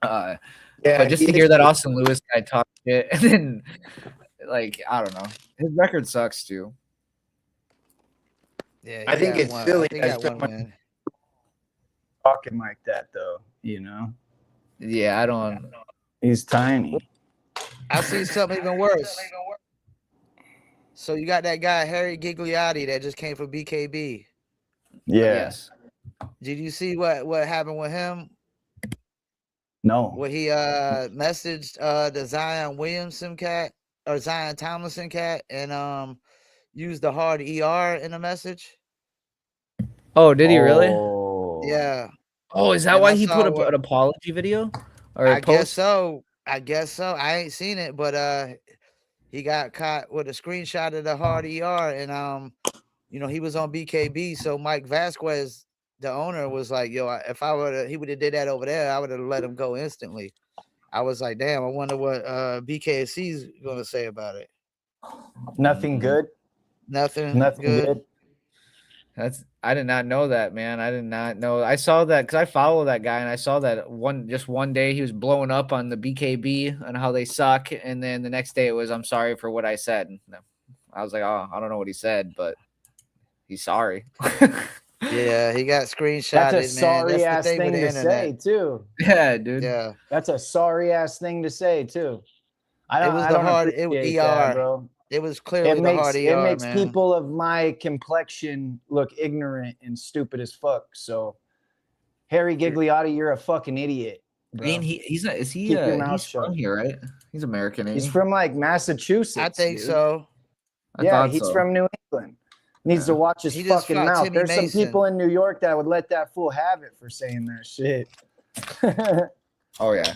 Speaker 2: But just to hear that Austin Lewis guy talk shit, and then, like, I don't know, his record sucks too.
Speaker 3: Yeah, I think it's silly
Speaker 4: talking like that, though. You know?
Speaker 2: Yeah, I don't.
Speaker 4: He's tiny.
Speaker 1: I see something even worse. So you got that guy Harry Gigliotti that just came from BKB.
Speaker 4: Yeah.
Speaker 2: Yes.
Speaker 1: Did you see what happened with him?
Speaker 4: No.
Speaker 1: Where he messaged the Zion Williamson cat or Zion Tomlinson cat and used the hard ER in the message.
Speaker 2: Oh, did he really?
Speaker 1: Yeah.
Speaker 2: Oh, is that why he put an apology video? Or
Speaker 1: I guess so. I ain't seen it, but he got caught with a screenshot of the hard ER, and he was on BKB. So Mike Vasquez, the owner, was like, "Yo, if he would have did that over there, I would have let him go instantly." I was like, "Damn, I wonder what BKFC is gonna say about it."
Speaker 4: Nothing good.
Speaker 1: Nothing.
Speaker 4: Nothing good.
Speaker 2: I did not know that, man. I did not know. I saw that because I follow that guy, and I saw that one day he was blowing up on the BKB and how they suck, and then the next day it was, "I'm sorry for what I said." And I was like, "Oh, I don't know what he said, but he's sorry."
Speaker 1: Yeah, he got screenshotted,
Speaker 4: That's a
Speaker 1: man.
Speaker 4: sorry
Speaker 1: That's the
Speaker 4: ass
Speaker 1: thing with
Speaker 4: thing
Speaker 1: the
Speaker 4: to
Speaker 1: internet.
Speaker 4: say too.
Speaker 2: Yeah, dude.
Speaker 1: Yeah,
Speaker 4: That's a sorry ass thing to say too.
Speaker 1: it was
Speaker 4: I
Speaker 1: the
Speaker 4: don't
Speaker 1: hard
Speaker 4: appreciate
Speaker 1: ER.
Speaker 4: that, bro.
Speaker 1: It was clearly
Speaker 4: It
Speaker 1: the hard ER,
Speaker 4: makes
Speaker 1: man.
Speaker 4: people of my complexion look ignorant and stupid as fuck. So, Harry Gigliotti, you're a fucking idiot, bro.
Speaker 2: I mean, he's not. Is he?
Speaker 4: Keep your mouth
Speaker 2: He's
Speaker 4: shut.
Speaker 2: from here, right? He's American. Ain't
Speaker 4: He's
Speaker 2: he?
Speaker 4: from like Massachusetts.
Speaker 1: I think
Speaker 4: dude.
Speaker 1: so.
Speaker 2: I
Speaker 4: Yeah,
Speaker 2: thought
Speaker 4: he's
Speaker 2: so.
Speaker 4: from New England. Needs to watch his
Speaker 1: He just
Speaker 4: fucking
Speaker 1: fought
Speaker 4: mouth.
Speaker 1: Timmy
Speaker 4: There's some
Speaker 1: Mason.
Speaker 4: people in New York that would let that fool have it for saying that shit.
Speaker 2: Oh yeah.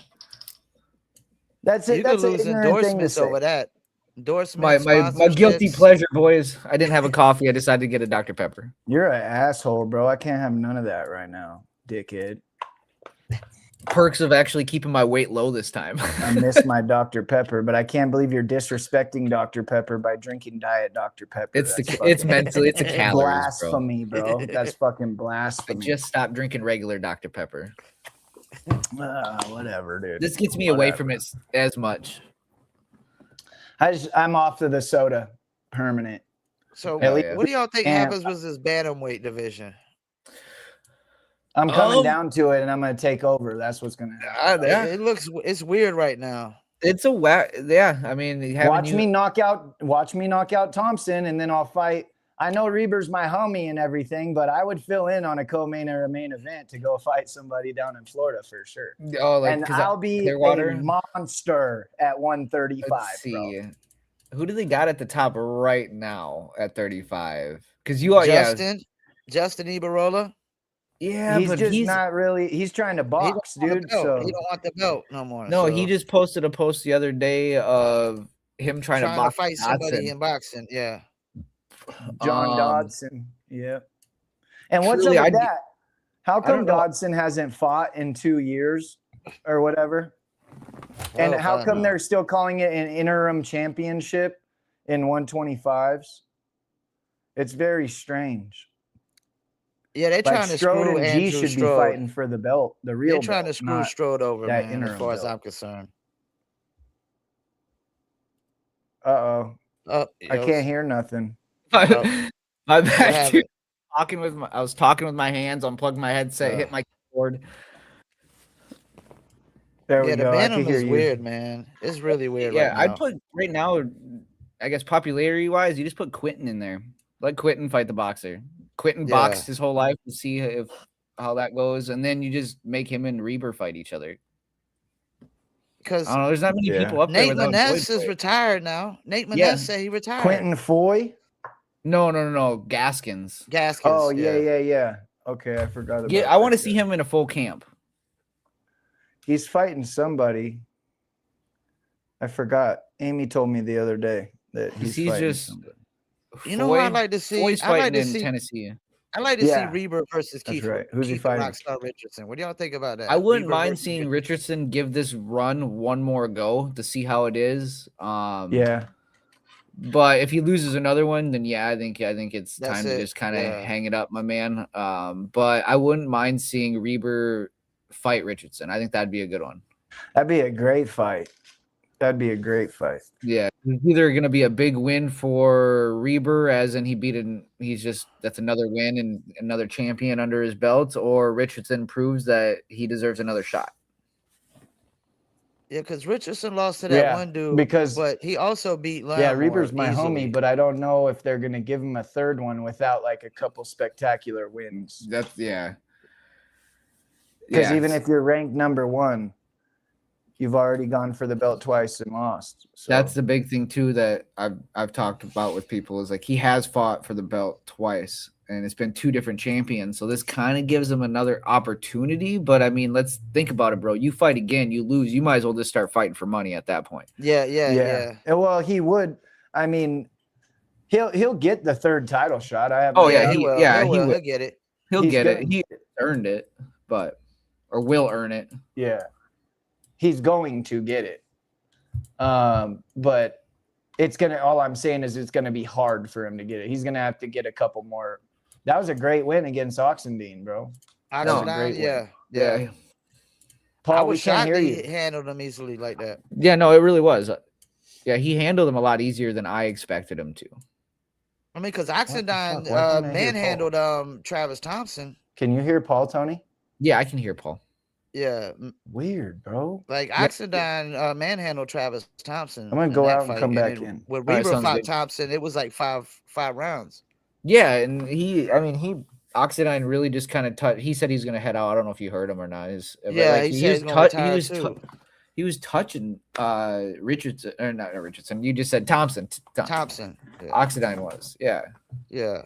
Speaker 4: That's it.
Speaker 1: You
Speaker 4: That's
Speaker 1: could
Speaker 4: an
Speaker 1: lose
Speaker 4: ignorant thing to
Speaker 1: endorsements
Speaker 4: say.
Speaker 1: over that. Endorsements,
Speaker 2: My guilty
Speaker 1: sponsorships.
Speaker 2: pleasure, boys. I didn't have a coffee. I decided to get a Dr. Pepper.
Speaker 4: You're an asshole, bro. I can't have none of that right now, dickhead.
Speaker 2: Perks of actually keeping my weight low this time.
Speaker 4: I miss my Dr. Pepper, but I can't believe you're disrespecting Dr. Pepper by drinking Diet Dr. Pepper.
Speaker 2: It's
Speaker 4: That's
Speaker 2: it's mentally, it's a
Speaker 1: fucking
Speaker 2: calories, bro.
Speaker 4: blasphemy, bro. That's fucking
Speaker 2: I
Speaker 4: blasphemy.
Speaker 2: just stopped drinking regular Dr. Pepper.
Speaker 4: Whatever, dude.
Speaker 2: This gets me away from it as much.
Speaker 4: I'm off to the soda, permanent.
Speaker 1: So
Speaker 2: Hell
Speaker 1: what,
Speaker 2: yeah.
Speaker 1: what do y'all think
Speaker 4: And-
Speaker 1: happens with this bantamweight division?
Speaker 4: I'm coming
Speaker 2: Um,
Speaker 4: down to it, and I'm gonna take over. That's what's gonna happen.
Speaker 1: It's weird right now.
Speaker 2: It's a yeah. I mean,
Speaker 4: Watch me knock out Thompson, and then I'll fight. I know Reber's my homie and everything, but I would fill in on a co-main or a main event to go fight somebody down in Florida for sure.
Speaker 2: Oh, like,
Speaker 4: And I'll be
Speaker 2: Clearwater?
Speaker 4: a monster at 135.
Speaker 2: Let's see.
Speaker 4: Bro.
Speaker 2: Who do they got at the top right now at 35? Because you are
Speaker 1: Justin Ibarola.
Speaker 2: yeah,
Speaker 4: He's
Speaker 2: but
Speaker 4: just
Speaker 2: he's
Speaker 4: not really. He's trying to box, dude. So
Speaker 1: He don't want the belt no more.
Speaker 2: no.
Speaker 1: so
Speaker 2: He just posted a post the other day of him trying to box
Speaker 1: fight somebody
Speaker 2: Dodson.
Speaker 1: in boxing. Yeah.
Speaker 4: John Dodson, yeah. And what's
Speaker 2: truly,
Speaker 4: up with
Speaker 2: I'd-
Speaker 4: that? How
Speaker 2: don't
Speaker 4: come
Speaker 2: know.
Speaker 4: Dodson hasn't fought in 2 years or whatever? And
Speaker 1: Well,
Speaker 4: how
Speaker 1: I
Speaker 4: come
Speaker 1: know.
Speaker 4: they're still calling it an interim championship in 125s? It's very strange.
Speaker 1: Yeah, they're
Speaker 4: Like
Speaker 1: trying to
Speaker 4: Strode
Speaker 1: screw
Speaker 4: and G
Speaker 1: Andrew
Speaker 4: should be
Speaker 1: Strode.
Speaker 4: fighting for the belt, the real
Speaker 1: They're trying to
Speaker 4: belt,
Speaker 1: screw
Speaker 4: not
Speaker 1: Strode over,
Speaker 4: that
Speaker 1: man, as
Speaker 4: interim
Speaker 1: far as
Speaker 4: belt.
Speaker 1: I'm concerned.
Speaker 4: Uh-oh.
Speaker 1: Oh,
Speaker 4: I can't hear nothing.
Speaker 2: My
Speaker 1: What
Speaker 2: bad,
Speaker 1: happened?
Speaker 2: dude. I was talking with my hands, unplugged my headset, hit my keyboard.
Speaker 4: There we
Speaker 1: Yeah, the
Speaker 4: go. I can
Speaker 1: bantam
Speaker 4: hear
Speaker 1: is
Speaker 4: you.
Speaker 1: weird, man. It's really weird
Speaker 2: Yeah,
Speaker 1: right now.
Speaker 2: I'd put right now, I guess popularity wise, you just put Quentin in there. Let Quentin fight the boxer. Quentin
Speaker 1: Yeah.
Speaker 2: boxed his whole life to see how that goes, and then you just make him and Reber fight each other.
Speaker 1: Because
Speaker 2: I don't know. There's not many
Speaker 4: Yeah.
Speaker 2: people up there.
Speaker 1: Nate
Speaker 2: without
Speaker 1: Maness
Speaker 2: Floyd
Speaker 1: is
Speaker 2: fight.
Speaker 1: retired now. Nate Maness
Speaker 2: Yeah.
Speaker 1: said he retired.
Speaker 4: Quentin Foy?
Speaker 2: No. Gaskins.
Speaker 1: Gaskins.
Speaker 4: Oh, yeah. Okay, I forgot about
Speaker 2: Yeah, I want to
Speaker 4: that
Speaker 2: see
Speaker 4: guy.
Speaker 2: him in a full camp.
Speaker 4: He's fighting somebody. I forgot. Amy told me the other day that he's
Speaker 2: He's
Speaker 4: fighting
Speaker 2: just-
Speaker 4: somebody.
Speaker 1: You know who I'd like to see?
Speaker 2: Foy's
Speaker 1: I'd like
Speaker 2: fighting
Speaker 1: to
Speaker 2: in
Speaker 1: see.
Speaker 2: Tennessee.
Speaker 1: I like to
Speaker 4: Yeah.
Speaker 1: see Reber versus
Speaker 4: That's
Speaker 1: Keith.
Speaker 4: right. Who's he
Speaker 1: Keith
Speaker 4: fighting?
Speaker 1: Rockstar Richardson. What do y'all think about that?
Speaker 2: I wouldn't
Speaker 1: Reber
Speaker 2: mind
Speaker 1: versus
Speaker 2: seeing Richardson give this run one more go to see how it is.
Speaker 4: Yeah.
Speaker 2: But if he loses another one, then yeah, I think it's
Speaker 1: That's
Speaker 2: time
Speaker 1: it,
Speaker 2: to just kind of
Speaker 1: yeah.
Speaker 2: hang it up, my man. But I wouldn't mind seeing Reber fight Richardson. I think that'd be a good one.
Speaker 4: That'd be a great fight.
Speaker 2: Yeah, it's either gonna be a big win for Reber, as in that's another win and another champion under his belt, or Richardson proves that he deserves another shot.
Speaker 1: Yeah, because Richardson lost to that one dude. But he also beat Larrimore.
Speaker 4: Yeah, Reber's my
Speaker 1: easily.
Speaker 4: homie, but I don't know if they're gonna give him a third one without like a couple spectacular wins.
Speaker 2: That's
Speaker 4: Because
Speaker 2: Yeah.
Speaker 4: even if you're ranked number 1, you've already gone for the belt twice and lost. So
Speaker 2: That's the big thing too that I've talked about with people is like he has fought for the belt twice and it's been 2 different champions. So this kind of gives him another opportunity. But I mean, let's think about it, bro. You fight again, you lose. You might as well just start fighting for money at that point.
Speaker 1: Yeah.
Speaker 4: Well, he would. I mean, he'll get the third title shot. I have.
Speaker 2: Oh, yeah,
Speaker 1: he will. He'll get it.
Speaker 2: He'll
Speaker 4: He's
Speaker 2: get it.
Speaker 4: gonna
Speaker 2: He earned it, or will earn it.
Speaker 4: Yeah, he's going to get it. But all I'm saying is it's gonna be hard for him to get it. He's gonna have to get a couple more. That was a great win against Oxenbean, bro. That was a great win.
Speaker 1: Yeah.
Speaker 4: Paul,
Speaker 1: I
Speaker 4: we
Speaker 1: was
Speaker 4: can't
Speaker 1: shocked
Speaker 4: hear
Speaker 1: he
Speaker 4: you.
Speaker 1: handled him easily like that.
Speaker 2: Yeah, no, it really was. Yeah, he handled him a lot easier than I expected him to.
Speaker 1: I mean, because
Speaker 4: fuck?
Speaker 1: Oxendine
Speaker 4: Why can't I hear
Speaker 1: manhandled Travis Thompson.
Speaker 4: Can you hear Paul, Tony?
Speaker 2: Yeah, I can hear Paul.
Speaker 1: Yeah,
Speaker 4: Weird, bro.
Speaker 1: like Oxendine manhandled Travis Thompson.
Speaker 4: I'm gonna go
Speaker 1: in that
Speaker 4: out and
Speaker 1: fight.
Speaker 4: come back
Speaker 1: then
Speaker 4: in.
Speaker 1: When
Speaker 2: All right,
Speaker 1: Reaver
Speaker 2: sounds
Speaker 1: fought
Speaker 2: good.
Speaker 1: Thompson, it was like five rounds.
Speaker 2: Yeah, and Oxidine really just kind of touched. He said he's gonna head out. I don't know if you heard him or not.
Speaker 1: He said he's gonna retire too.
Speaker 2: He was touching Richardson or not Richardson. You just said Thompson.
Speaker 1: Thompson. Yeah.
Speaker 2: Oxidine was. Yeah.
Speaker 1: Yeah.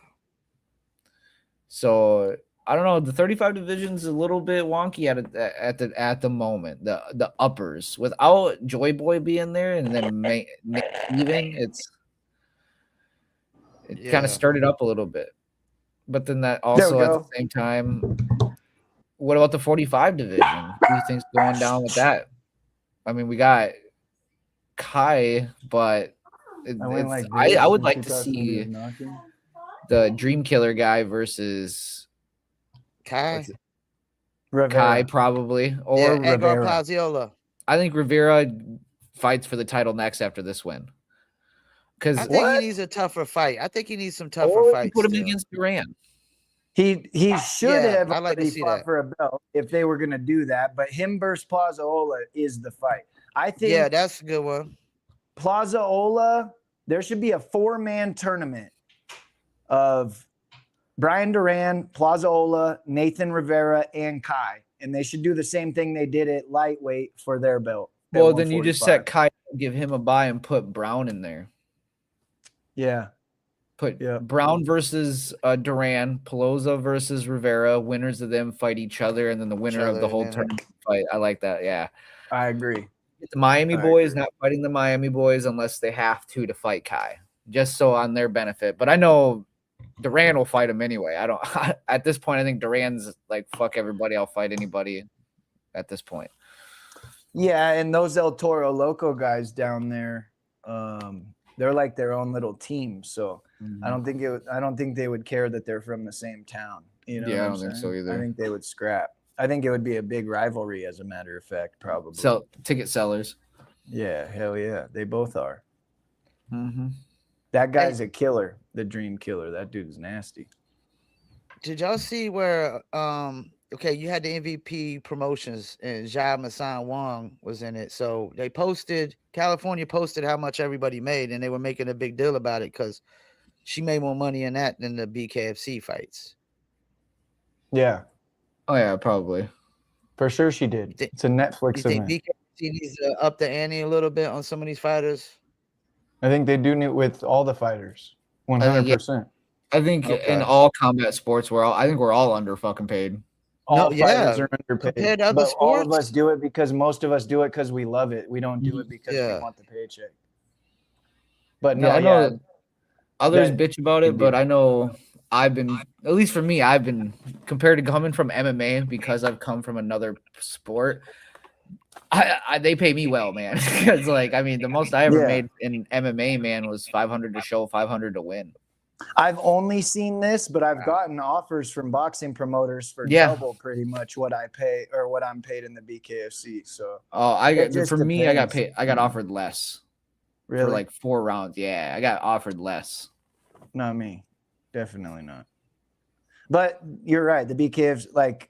Speaker 2: So I don't know. The 35 division's a little bit wonky at the moment. The uppers without Joy Boy being there and then even it kind of started up a little bit. But then that also at the same time, what about the 45 division? Who do you think's going down with that? I mean, we got Kai, but I would like to see the Dream Killer guy versus
Speaker 1: Kai
Speaker 2: probably, or
Speaker 1: Edgar Paziola.
Speaker 2: I think Rivera fights for the title next after this win. Because
Speaker 1: I think he needs a tougher fight. I think he needs some tougher fights.
Speaker 2: Put him against Duran.
Speaker 4: He should have
Speaker 1: I'd like to see
Speaker 4: fought
Speaker 1: that.
Speaker 4: for a belt if they were going to do that. But him versus Plazaola is the fight. I think.
Speaker 1: Yeah, that's a good one.
Speaker 4: Plazaola, there should be a 4-man tournament of Brian Duran, Plazaola, Nathan Rivera, and Kai. And they should do the same thing they did at lightweight for their belt.
Speaker 2: Well, then you just set Kai, give him a bye, and put Brown in there.
Speaker 4: Yeah.
Speaker 2: Brown versus Duran, Pelosa versus Rivera. Winners of them fight each other, and then the winner of the whole tournament fight. I like that. Yeah,
Speaker 4: I agree.
Speaker 2: The Miami boys not fighting the Miami boys unless they have to fight Kai, just so on their benefit. But I know Duran will fight him anyway. I don't. At this point, I think Duran's like fuck everybody. I'll fight anybody. At this point.
Speaker 4: Yeah, and those El Toro Loco guys down there, they're like their own little team. So. I don't think they would care that they're from the same town. You know?
Speaker 2: Yeah, I don't think so either.
Speaker 4: I think they would scrap. I think it would be a big rivalry, as a matter of fact, probably.
Speaker 2: So ticket sellers.
Speaker 4: Yeah, hell yeah, they both are.
Speaker 2: Mm-hmm.
Speaker 4: That guy's a killer, the Dream Killer. That dude is nasty.
Speaker 1: Did y'all see where? Okay, you had the MVP promotions and Jia Masan Wong was in it. So California posted how much everybody made, and they were making a big deal about it because she made more money in that than the BKFC fights.
Speaker 4: Yeah.
Speaker 2: Oh, yeah, probably.
Speaker 4: For sure she did. It's a Netflix event.
Speaker 1: Think BKFC needs to up the ante a little bit on some of these fighters?
Speaker 4: I think they do it with all the fighters. 100%.
Speaker 2: I think in all combat sports, I think we're all under fucking paid.
Speaker 4: All fighters are underpaid.
Speaker 1: Compared to other sports?
Speaker 4: All of us do it because most of us do it because we love it. We don't do it because we want the paycheck. But no,
Speaker 2: I know others bitch about it, but I know at least for me, I've been compared to coming from MMA because I've come from another sport. They pay me well, man. Because the most I ever made in MMA, man, was 500 to show, 500 to win.
Speaker 4: I've only seen this, but I've gotten offers from boxing promoters for double pretty much what I pay or what I'm paid in the BKFC. So
Speaker 2: I got offered less. Really? For like 4 rounds. Yeah, I got offered less.
Speaker 4: Not me. Definitely not. But you're right. The BKFC,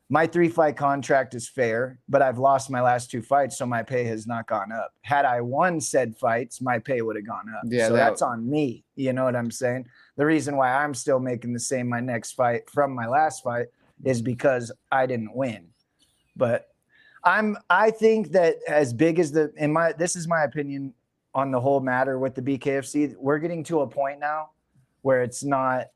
Speaker 4: my 3-fight contract is fair, but I've lost my last 2 fights, so my pay has not gone up. Had I won said fights, my pay would have gone up. Yeah, so that's on me. You know what I'm saying? The reason why I'm still making the same my next fight from my last fight is because I didn't win. But I think that as big as this is my opinion on the whole matter with the BKFC, we're getting to a point now where it's not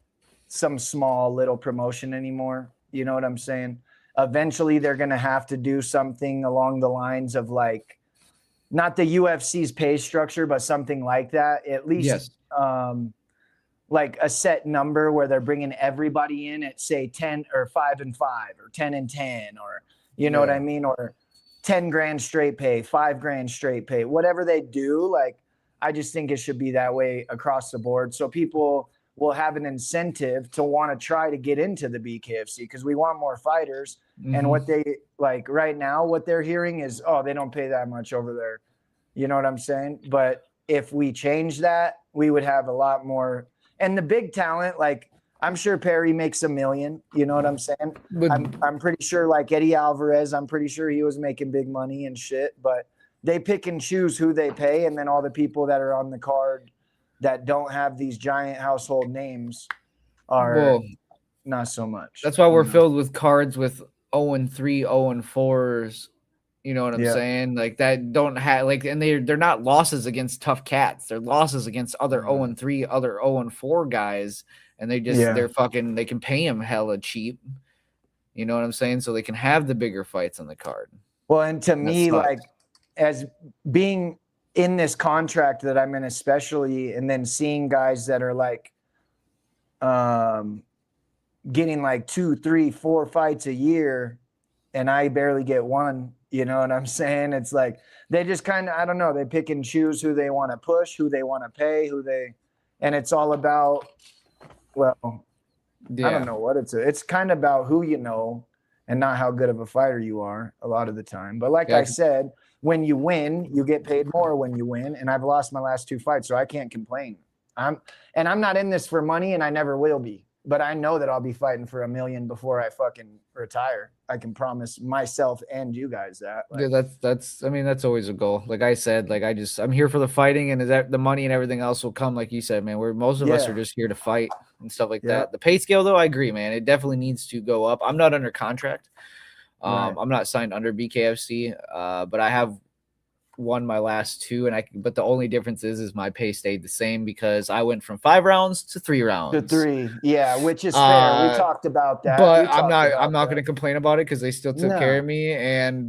Speaker 4: some small little promotion anymore. You know what I'm saying? Eventually they're going to have to do something along the lines of not the UFC's pay structure, but something like that. At least a set number where they're bringing everybody in at say 10 or 5-5 or 10-10, or you know what I mean? Or 10 grand straight pay, 5 grand straight pay, whatever they do. I just think it should be that way across the board. So people will have an incentive to want to try to get into the BKFC because we want more fighters. And what they like right now, what they're hearing is, oh, they don't pay that much over there. You know what I'm saying? But if we change that, we would have a lot more. And the big talent, like I'm sure Perry makes $1 million. You know what I'm saying? I'm pretty sure like Eddie Alvarez, I'm pretty sure he was making big money and shit. But they pick and choose who they pay. And then all the people that are on the card that don't have these giant household names are not so much.
Speaker 2: That's why we're filled with cards with 0-3, 0-4s. You know what I'm saying? Like that don't have like, and they're not losses against tough cats. They're losses against other 0-3, other 0-4 guys, and they just they're fucking. They can pay them hella cheap. You know what I'm saying? So they can have the bigger fights on the card.
Speaker 4: Well, and to me, like as being in this contract that I'm in, especially, and then seeing guys that are like, getting like 2, 3, 4 fights a year, and I barely get one. You know what I'm saying? It's like they just kind of, I don't know, they pick and choose who they want to push, who they want to pay, and it's all about, well, I don't know what it's kind of about who you know and not how good of a fighter you are a lot of the time. But like I said, when you win, you get paid more when you win. And I've lost my last 2 fights, so I can't complain. I'm not in this for money, and I never will be. But I know that I'll be fighting for $1 million before I fucking retire. I can promise myself and you guys that. Like,
Speaker 2: yeah, that's. I mean, that's always a goal. Like I said, like I'm here for the fighting, and the money and everything else will come. Like you said, man, most of us are just here to fight and stuff like that. The pay scale, though, I agree, man. It definitely needs to go up. I'm not under contract. I'm not signed under BKFC, but I have won my last 2, but the only difference is my pay stayed the same because I went from 5 rounds to 3 rounds.
Speaker 4: To 3, yeah, which is fair. We talked about that.
Speaker 2: But I'm not going to complain about it because they still took care of me.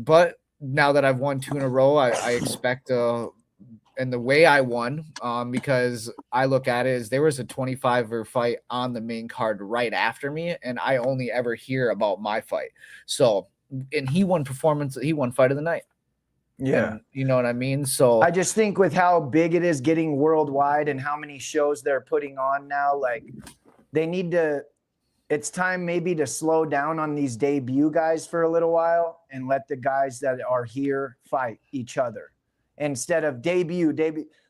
Speaker 2: But now that I've won 2 in a row, I expect and the way I won, because I look at it as there was a 25er fight on the main card right after me, and I only ever hear about my fight. So, and he won fight of the night.
Speaker 4: Yeah.
Speaker 2: And you know what I mean? So
Speaker 4: I just think with how big it is getting worldwide and how many shows they're putting on now, like it's time maybe to slow down on these debut guys for a little while and let the guys that are here fight each other instead of debut,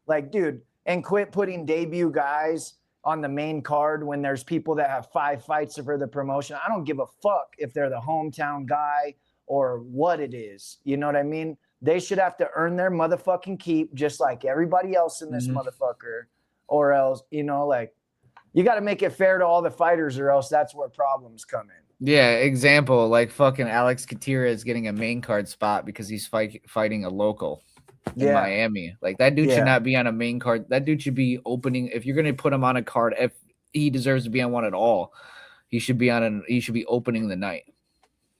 Speaker 4: like, dude, and quit putting debut guys on the main card when there's people that have 5 fights for the promotion. I don't give a fuck if they're the hometown guy or what it is. You know what I mean? They should have to earn their motherfucking keep just like everybody else in this motherfucker, or else, you know, like you got to make it fair to all the fighters or else that's where problems come in.
Speaker 2: Yeah. Example, like fucking Alex Gutierrez getting a main card spot because he's fighting a local in Miami. Like that dude should not be on a main card. That dude should be opening. If you're going to put him on a card, if he deserves to be on one at all, he should be opening the night.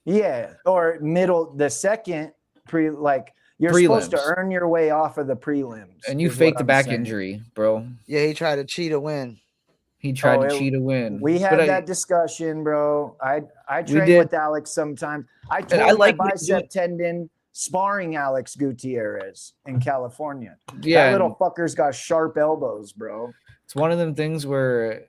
Speaker 4: Yeah. Or the second you're prelims. Supposed to earn your way off of the prelims.
Speaker 2: And you faked the back injury, bro.
Speaker 1: Yeah, he tried to cheat a win.
Speaker 2: He tried to cheat a win.
Speaker 4: We had that discussion, bro. I train with Alex sometimes. I tore my bicep tendon sparring Alex Gutierrez in California. Yeah, that little fucker's got sharp elbows, bro.
Speaker 2: It's one of them things where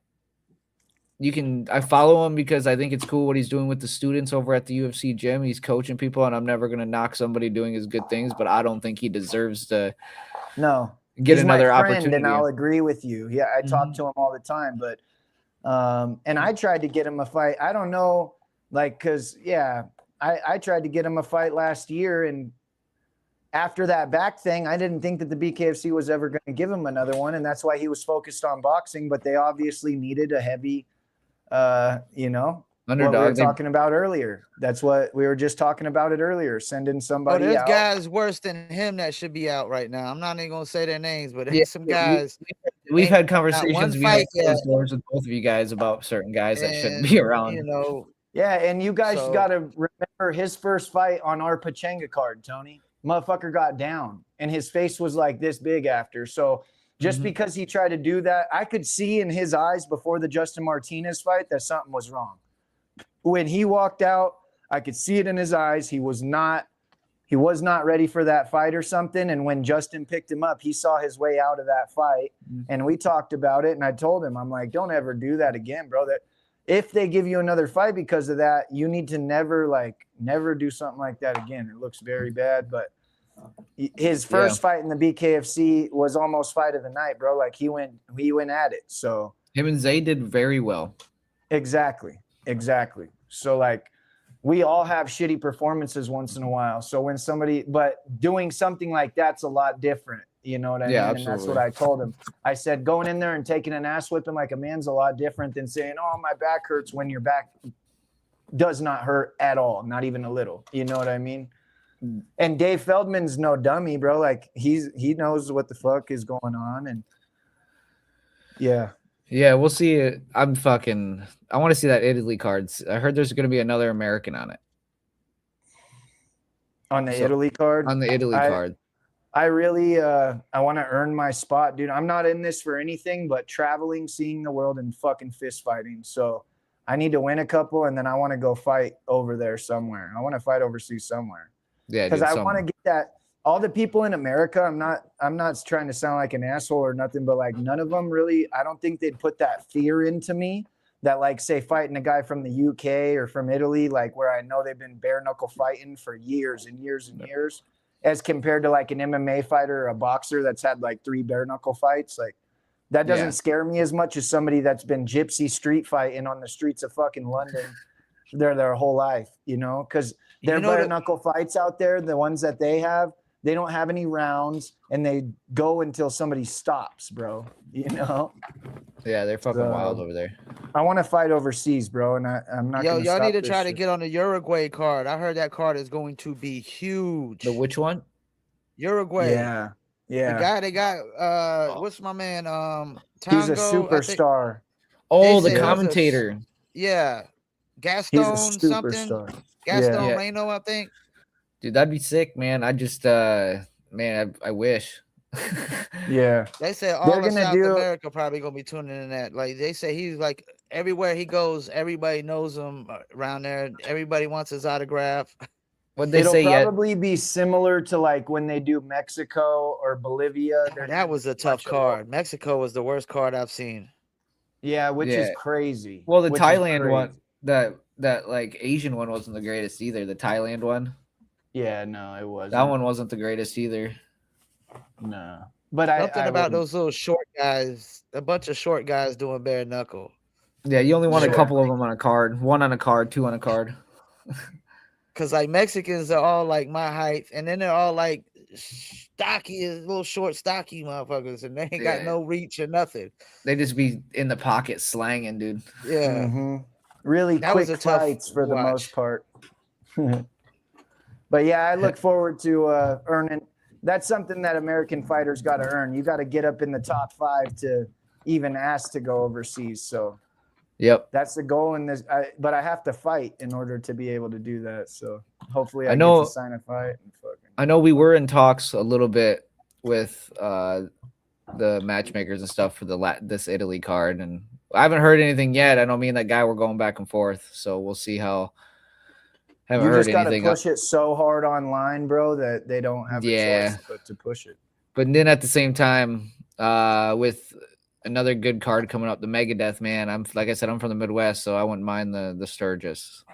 Speaker 2: I follow him because I think it's cool what he's doing with the students over at the UFC gym. He's coaching people, and I'm never going to knock somebody doing his good things, but I don't think he deserves to get another opportunity.
Speaker 4: And I'll agree with you. Yeah, I talk to him all the time, but and I tried to get him a fight. I don't know, like, because I tried to get him a fight last year, and after that back thing, I didn't think that the BKFC was ever going to give him another one, and that's why he was focused on boxing. But they obviously needed a heavy, underdog. What we were talking about earlier. That's what we were just talking about it earlier. Sending somebody
Speaker 1: there's
Speaker 4: out.
Speaker 1: Guys worse than him that should be out right now. I'm not even gonna say their names, but there's some guys.
Speaker 2: We've had conversations with both of you guys about certain guys that shouldn't be around.
Speaker 1: You know.
Speaker 4: Yeah, and you guys got to remember his first fight on our Pachanga card, Tony. Motherfucker got down, and his face was like this big after. So just because he tried to do that, I could see in his eyes before the Justin Martinez fight that something was wrong. When he walked out, I could see it in his eyes. He he was not ready for that fight or something. And when Justin picked him up, he saw his way out of that fight. And we talked about it. And I told him, I'm like, don't ever do that again, bro. That if they give you another fight because of that, you need to never do something like that again. It looks very bad. But his first fight in the BKFC was almost fight of the night, bro. Like he went at it. So
Speaker 2: him and Zay did very well.
Speaker 4: Exactly. So like we all have shitty performances once in a while. So when but doing something like that's a lot different. You know what I mean?
Speaker 2: Absolutely.
Speaker 4: And that's what I told him. I said, going in there and taking an ass whipping like a man's a lot different than saying, oh, my back hurts, when your back does not hurt at all. Not even a little. You know what I mean? And Dave Feldman's no dummy, bro. Like he knows what the fuck is going on. And
Speaker 2: yeah, we'll see. I want to see that Italy cards. I heard there's going to be another American on it.
Speaker 4: On the Italy card?
Speaker 2: On the Italy card.
Speaker 4: I really I want to earn my spot, dude. I'm not in this for anything but traveling, seeing the world, and fucking fist fighting. So I need to win a couple, and then I want to go fight over there somewhere. I want to fight overseas somewhere.
Speaker 2: Yeah,
Speaker 4: because I want to get that. All the people in America, I'm not trying to sound like an asshole or nothing, but like none of them really, I don't think they'd put that fear into me that, like, say fighting a guy from the UK or from Italy, like where I know they've been bare knuckle fighting for years and years and years, as compared to like an MMA fighter or a boxer that's had like 3 bare knuckle fights. Like that doesn't scare me as much as somebody that's been gypsy street fighting on the streets of fucking London their whole life, you know, because their bare knuckle fights out there, the ones that they don't have any rounds, and they go until somebody stops, bro. You know?
Speaker 2: Yeah, they're fucking wild over there.
Speaker 4: I want to fight overseas, bro, and I'm not.
Speaker 1: Yo, y'all need to try to get on the Uruguay card. I heard that card is going to be huge.
Speaker 2: The which one?
Speaker 1: Uruguay.
Speaker 4: Yeah.
Speaker 1: The guy they got. What's my man?
Speaker 4: Tango, he's a superstar.
Speaker 2: Oh, the commentator.
Speaker 1: Gaston something. Gaston Reno, I think.
Speaker 2: Dude, that'd be sick, man. I just, I wish.
Speaker 1: Yeah. They say all of South America probably gonna be tuning in that. Like they say he's like everywhere he goes, everybody knows him around there. Everybody wants his autograph.
Speaker 4: It'll probably be similar to like when they do Mexico or Bolivia.
Speaker 1: That was a tough card. Mexico was the worst card I've seen.
Speaker 4: Yeah, which is crazy.
Speaker 2: Well, the Thailand one, that like Asian one wasn't the greatest either. The Thailand one.
Speaker 4: Yeah, no, it wasn't.
Speaker 2: That one wasn't the greatest either.
Speaker 4: No. But
Speaker 1: something about those little short guys, a bunch of short guys doing bare knuckle.
Speaker 2: Yeah, you only want a couple of them on a card. 1 on a card, 2 on a card.
Speaker 1: Because like Mexicans are all like my height, and then they're all like stocky, little short, stocky motherfuckers, and they ain't got no reach or nothing.
Speaker 2: They just be in the pocket slanging, dude.
Speaker 1: Yeah.
Speaker 4: Mm-hmm. Really that quick fights for the most part. But yeah, I look forward to earning. That's something that American fighters got to earn. You got to get up in the top 5 to even ask to go overseas. So, that's the goal in this. But I have to fight in order to be able to do that. So hopefully, I get to sign a fight.
Speaker 2: I know we were in talks a little bit with the matchmakers and stuff for this Italy card, and I haven't heard anything yet. I know me and that guy were going back and forth, so we'll see how. Haven't heard anything. You just gotta
Speaker 4: push it so hard online, bro, that they don't have a choice but to push it.
Speaker 2: But then at the same time, with another good card coming up, the Megadeth, man. Like I said, I'm from the Midwest, so I wouldn't mind the Sturgis.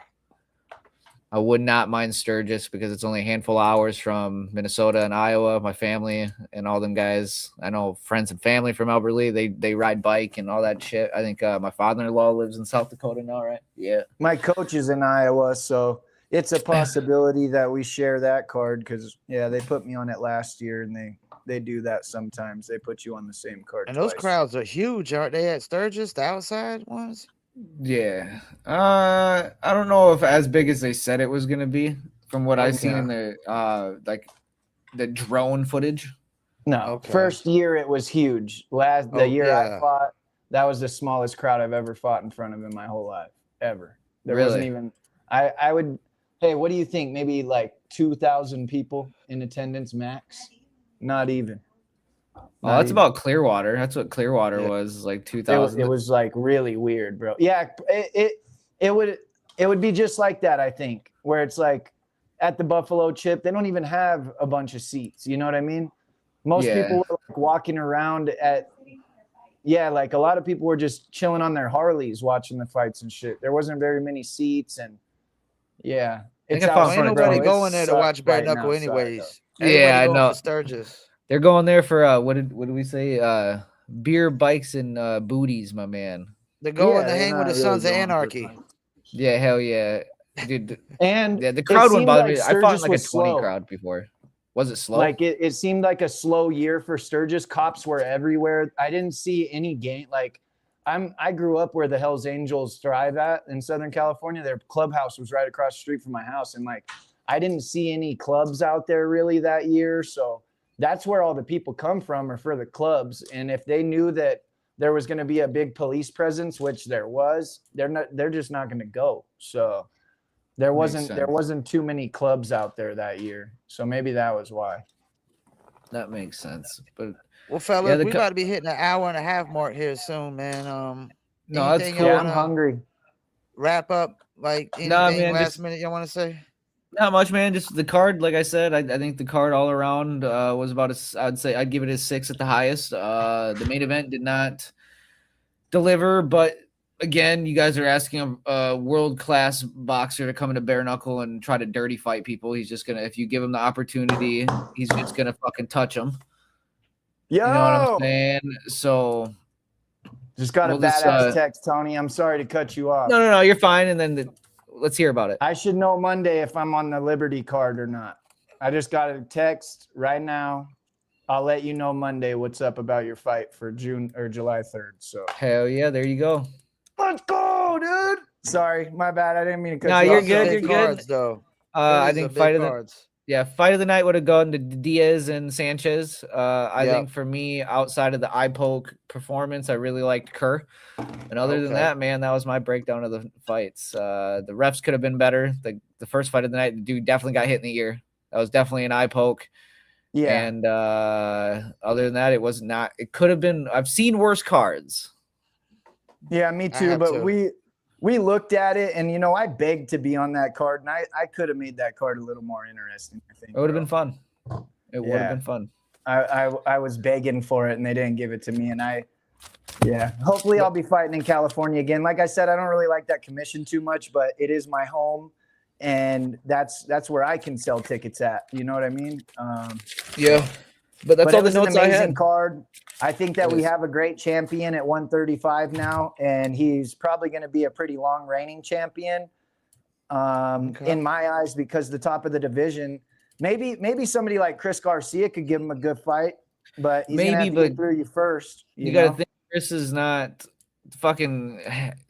Speaker 2: I would not mind Sturgis because it's only a handful of hours from Minnesota and Iowa. My family and all them guys. I know friends and family from Albert Lee. They ride bike and all that shit. I think my father-in-law lives in South Dakota now, right? Yeah.
Speaker 4: My coach is in Iowa, so it's a possibility that we share that card because, they put me on it last year, and they do that sometimes. They put you on the same card.
Speaker 1: And those crowds are huge, aren't they, at Sturgis, the outside ones?
Speaker 2: Yeah. I don't know if as big as they said it was going to be from what I've seen in the like the drone footage.
Speaker 4: No. First year it was huge. The year I fought, that was the smallest crowd I've ever fought in front of in my whole life, ever. There wasn't even I would. Hey, what do you think? Maybe like 2,000 people in attendance max? Not even.
Speaker 2: Oh, that's about Clearwater. That's what Clearwater was, like 2,000.
Speaker 4: It was like really weird, bro. Yeah, it would be just like that, I think, where it's like at the Buffalo Chip, they don't even have a bunch of seats. You know what I mean? Most
Speaker 2: Yeah.
Speaker 4: people were like walking around like a lot of people were just chilling on their Harleys watching the fights and shit. There wasn't very many seats, and yeah,
Speaker 2: think
Speaker 4: it's
Speaker 2: I found
Speaker 1: Well, ain't
Speaker 2: front
Speaker 1: nobody
Speaker 2: row.
Speaker 1: going there to watch bare
Speaker 4: right
Speaker 1: knuckle
Speaker 4: outside,
Speaker 1: anyways.
Speaker 2: Yeah,
Speaker 1: Everybody
Speaker 2: I
Speaker 1: going
Speaker 2: know.
Speaker 1: for Sturgis.
Speaker 2: They're going there for what did we say? Beer, bikes, and booties, my man.
Speaker 1: They're going to
Speaker 4: they're
Speaker 1: hang with the
Speaker 4: not really
Speaker 1: Sons of
Speaker 4: going for
Speaker 1: Anarchy.
Speaker 4: fun.
Speaker 2: Yeah, hell yeah, dude.
Speaker 4: And
Speaker 2: Yeah, the
Speaker 4: it
Speaker 2: crowd wouldn't
Speaker 4: seemed
Speaker 2: bother
Speaker 4: like
Speaker 2: me. I fought in
Speaker 4: Sturgis
Speaker 2: like a
Speaker 4: was
Speaker 2: 20
Speaker 4: slow.
Speaker 2: crowd before. Was it slow?
Speaker 4: Like it seemed like a slow year for Sturgis. Cops were everywhere. I didn't see any game. Like I grew up where the Hells Angels thrive at in Southern California. Their clubhouse was right across the street from my house, and like I didn't see any clubs out there really that year. So that's where all the people come from, or for the clubs. And if they knew that there was going to be a big police presence, which there was, they're just not going to go. So there wasn't too many clubs out there that year. So maybe that was why.
Speaker 2: That makes sense. But
Speaker 1: Well, fellas,
Speaker 2: the
Speaker 1: we about to be hitting an hour and a half mark here soon, man.
Speaker 2: no, that's
Speaker 1: anything
Speaker 2: cool.
Speaker 1: y'all
Speaker 4: Yeah, I'm hungry.
Speaker 1: wrap up? Like anything
Speaker 2: Nah, man,
Speaker 1: last minute you want to say?
Speaker 2: not much, man. Just the card, like I said, I think the card all around was about I'd say I'd give it a 6 at the highest. The main event did not deliver, but again, you guys are asking a world-class boxer to come into bare knuckle and try to dirty fight people. He's just gonna, if you give him the opportunity, he's just gonna fucking touch them.
Speaker 4: Yo!
Speaker 2: You know what I'm saying? So
Speaker 4: Just got a badass text, Tony. I'm sorry to cut you off.
Speaker 2: no, you're fine. And then let's hear about it.
Speaker 4: I should know Monday if I'm on the Liberty card or not. I just got a text right now. I'll let you know Monday what's up about your fight for June or July 3rd. So
Speaker 2: Hell yeah, there you go.
Speaker 4: let's go, dude. Sorry, my bad. I didn't mean to cut
Speaker 2: No,
Speaker 4: you
Speaker 2: you're
Speaker 4: off.
Speaker 2: good.
Speaker 1: Big
Speaker 2: You're
Speaker 1: cards,
Speaker 2: good.
Speaker 1: though.
Speaker 2: I think fight of the night would have gone to Diaz and Sanchez. I think for me, outside of the eye poke performance, I really liked Kerr. And other than that, man, that was my breakdown of the fights. The refs could have been better. The first fight of the night, the dude definitely got hit in the ear. That was definitely an eye poke.
Speaker 4: Yeah.
Speaker 2: And other than that, it was not. It could have been. I've seen worse cards.
Speaker 4: Yeah, me too. But we looked at it, and I begged to be on that card, and I could have made that card a little more interesting. I think
Speaker 2: it would have been fun. It would have been fun.
Speaker 4: I was begging for it, and they didn't give it to me, and hopefully I'll be fighting in California again. Like I said, I don't really like that commission too much, but it is my home, and that's where I can sell tickets at. You know what I mean?
Speaker 2: But that's all the notes I had.
Speaker 4: Card. I think that we have a great champion at 135 now, and he's probably going to be a pretty long reigning champion in my eyes, because the top of the division, maybe somebody like Chris Garcia could give him a good fight, but he's going to have to get through you first.
Speaker 2: You got to think Chris is not fucking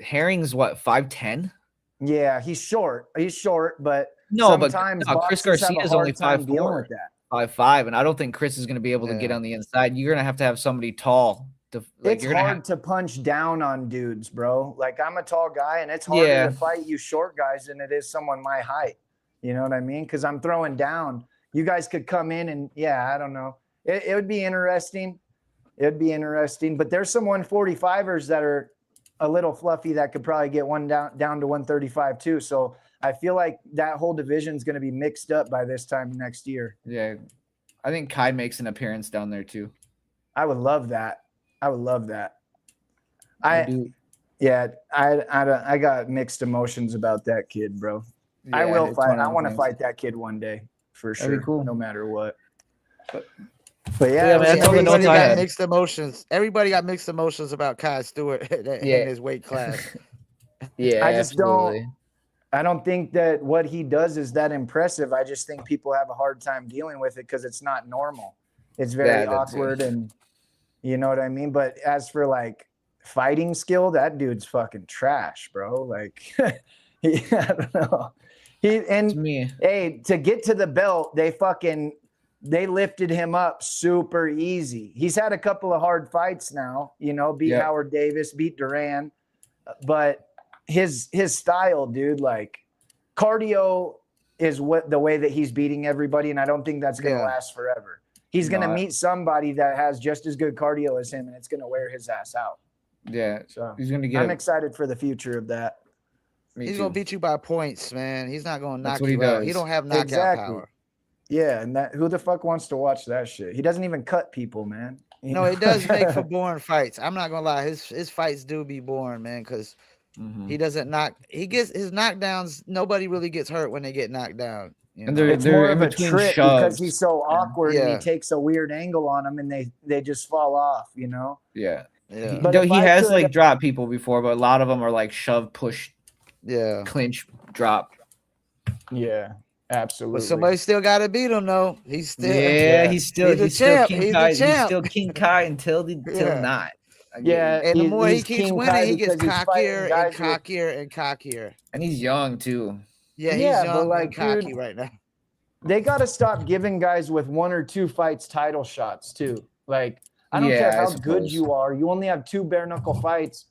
Speaker 2: Herring's what, 5'10"?
Speaker 4: Yeah, he's short, but
Speaker 2: Chris Garcia is only 5'4". 5'5", and I don't think Chris is going to be able to get on the inside. You're going to have somebody tall.
Speaker 4: It's hard to punch down on dudes, bro. Like, I'm a tall guy, and it's harder to fight you short guys than it is someone my height. You know what I mean? Because I'm throwing down. You guys could come in and, I don't know. It would be interesting. It'd be interesting. But there's some 145ers that are a little fluffy that could probably get one down to 135 too. So I feel like that whole division is going to be mixed up by this time next year.
Speaker 2: Yeah. I think Kai makes an appearance down there too.
Speaker 4: I would love that. I got mixed emotions about that kid, bro. Yeah, I will fight. I want to fight that kid one day for sure. That'd be cool. No matter what. But
Speaker 1: man, everybody got mixed emotions. Everybody got mixed emotions about Kai Stewart in his weight class.
Speaker 4: I just don't. I don't think that what he does is that impressive. I just think people have a hard time dealing with it because it's not normal. It's very awkward, and you know what I mean? But as for like fighting skill, that dude's fucking trash, bro. Like, I don't know. Hey, to get to the belt, they lifted him up super easy. He's had a couple of hard fights now, beat Howard Davis, beat Duran, but his style, dude, like cardio is the way that he's beating everybody, and I don't think that's going to last forever. He's going to meet somebody that has just as good cardio as him, and it's going to wear his ass out.
Speaker 2: Yeah,
Speaker 4: so
Speaker 2: he's going to get.
Speaker 4: I'm excited for the future of that.
Speaker 1: He's gonna beat you by points, man. He's not gonna knock
Speaker 2: That's what he
Speaker 1: you out. He
Speaker 2: does.
Speaker 1: don't have knockout
Speaker 4: Exactly.
Speaker 1: power.
Speaker 4: Yeah, and that who the fuck wants to watch that shit? He doesn't even cut people, man. You
Speaker 1: No,
Speaker 4: know?
Speaker 1: it does make for boring fights. I'm not gonna lie. His fights do be boring, man, because he doesn't knock. He gets his knockdowns. Nobody really gets hurt when they get knocked down. You
Speaker 2: And
Speaker 1: know?
Speaker 2: they're
Speaker 4: It's more
Speaker 2: in
Speaker 4: of a
Speaker 2: between
Speaker 4: trip because
Speaker 2: shoves.
Speaker 4: he's so awkward and
Speaker 1: Yeah.
Speaker 4: he takes a weird angle on them and they just fall off, you know.
Speaker 2: Yeah.
Speaker 1: Yeah.
Speaker 4: But
Speaker 2: Though
Speaker 4: if
Speaker 2: he
Speaker 4: I
Speaker 2: has
Speaker 4: could-
Speaker 2: like dropped people before, but a lot of them are like shove, push,
Speaker 1: Yeah.
Speaker 2: clinch, drop.
Speaker 4: Yeah, absolutely.
Speaker 1: But somebody still got to beat him, though. He's still.
Speaker 2: Yeah,
Speaker 4: Yeah.
Speaker 2: he's still
Speaker 1: He's the champ.
Speaker 2: King
Speaker 1: He's the
Speaker 2: Kai. He's
Speaker 1: champ.
Speaker 2: still King Kai until
Speaker 1: Yeah.
Speaker 2: not.
Speaker 4: Yeah,
Speaker 1: And the more he
Speaker 4: he's
Speaker 1: keeps
Speaker 4: King
Speaker 1: winning,
Speaker 4: Kai
Speaker 1: he gets
Speaker 4: because he's fighting
Speaker 1: cockier and
Speaker 4: guys with-
Speaker 1: cockier and cockier.
Speaker 2: And he's young too.
Speaker 1: Yeah, he's
Speaker 4: Yeah, but
Speaker 1: young
Speaker 4: like,
Speaker 1: and cocky
Speaker 4: dude,
Speaker 1: right now.
Speaker 4: They got to stop giving guys with 1 or 2 fights title shots too. Like, I don't
Speaker 2: Yeah,
Speaker 4: care
Speaker 2: I
Speaker 4: how good
Speaker 2: suppose.
Speaker 4: you are. You only have 2 bare knuckle fights.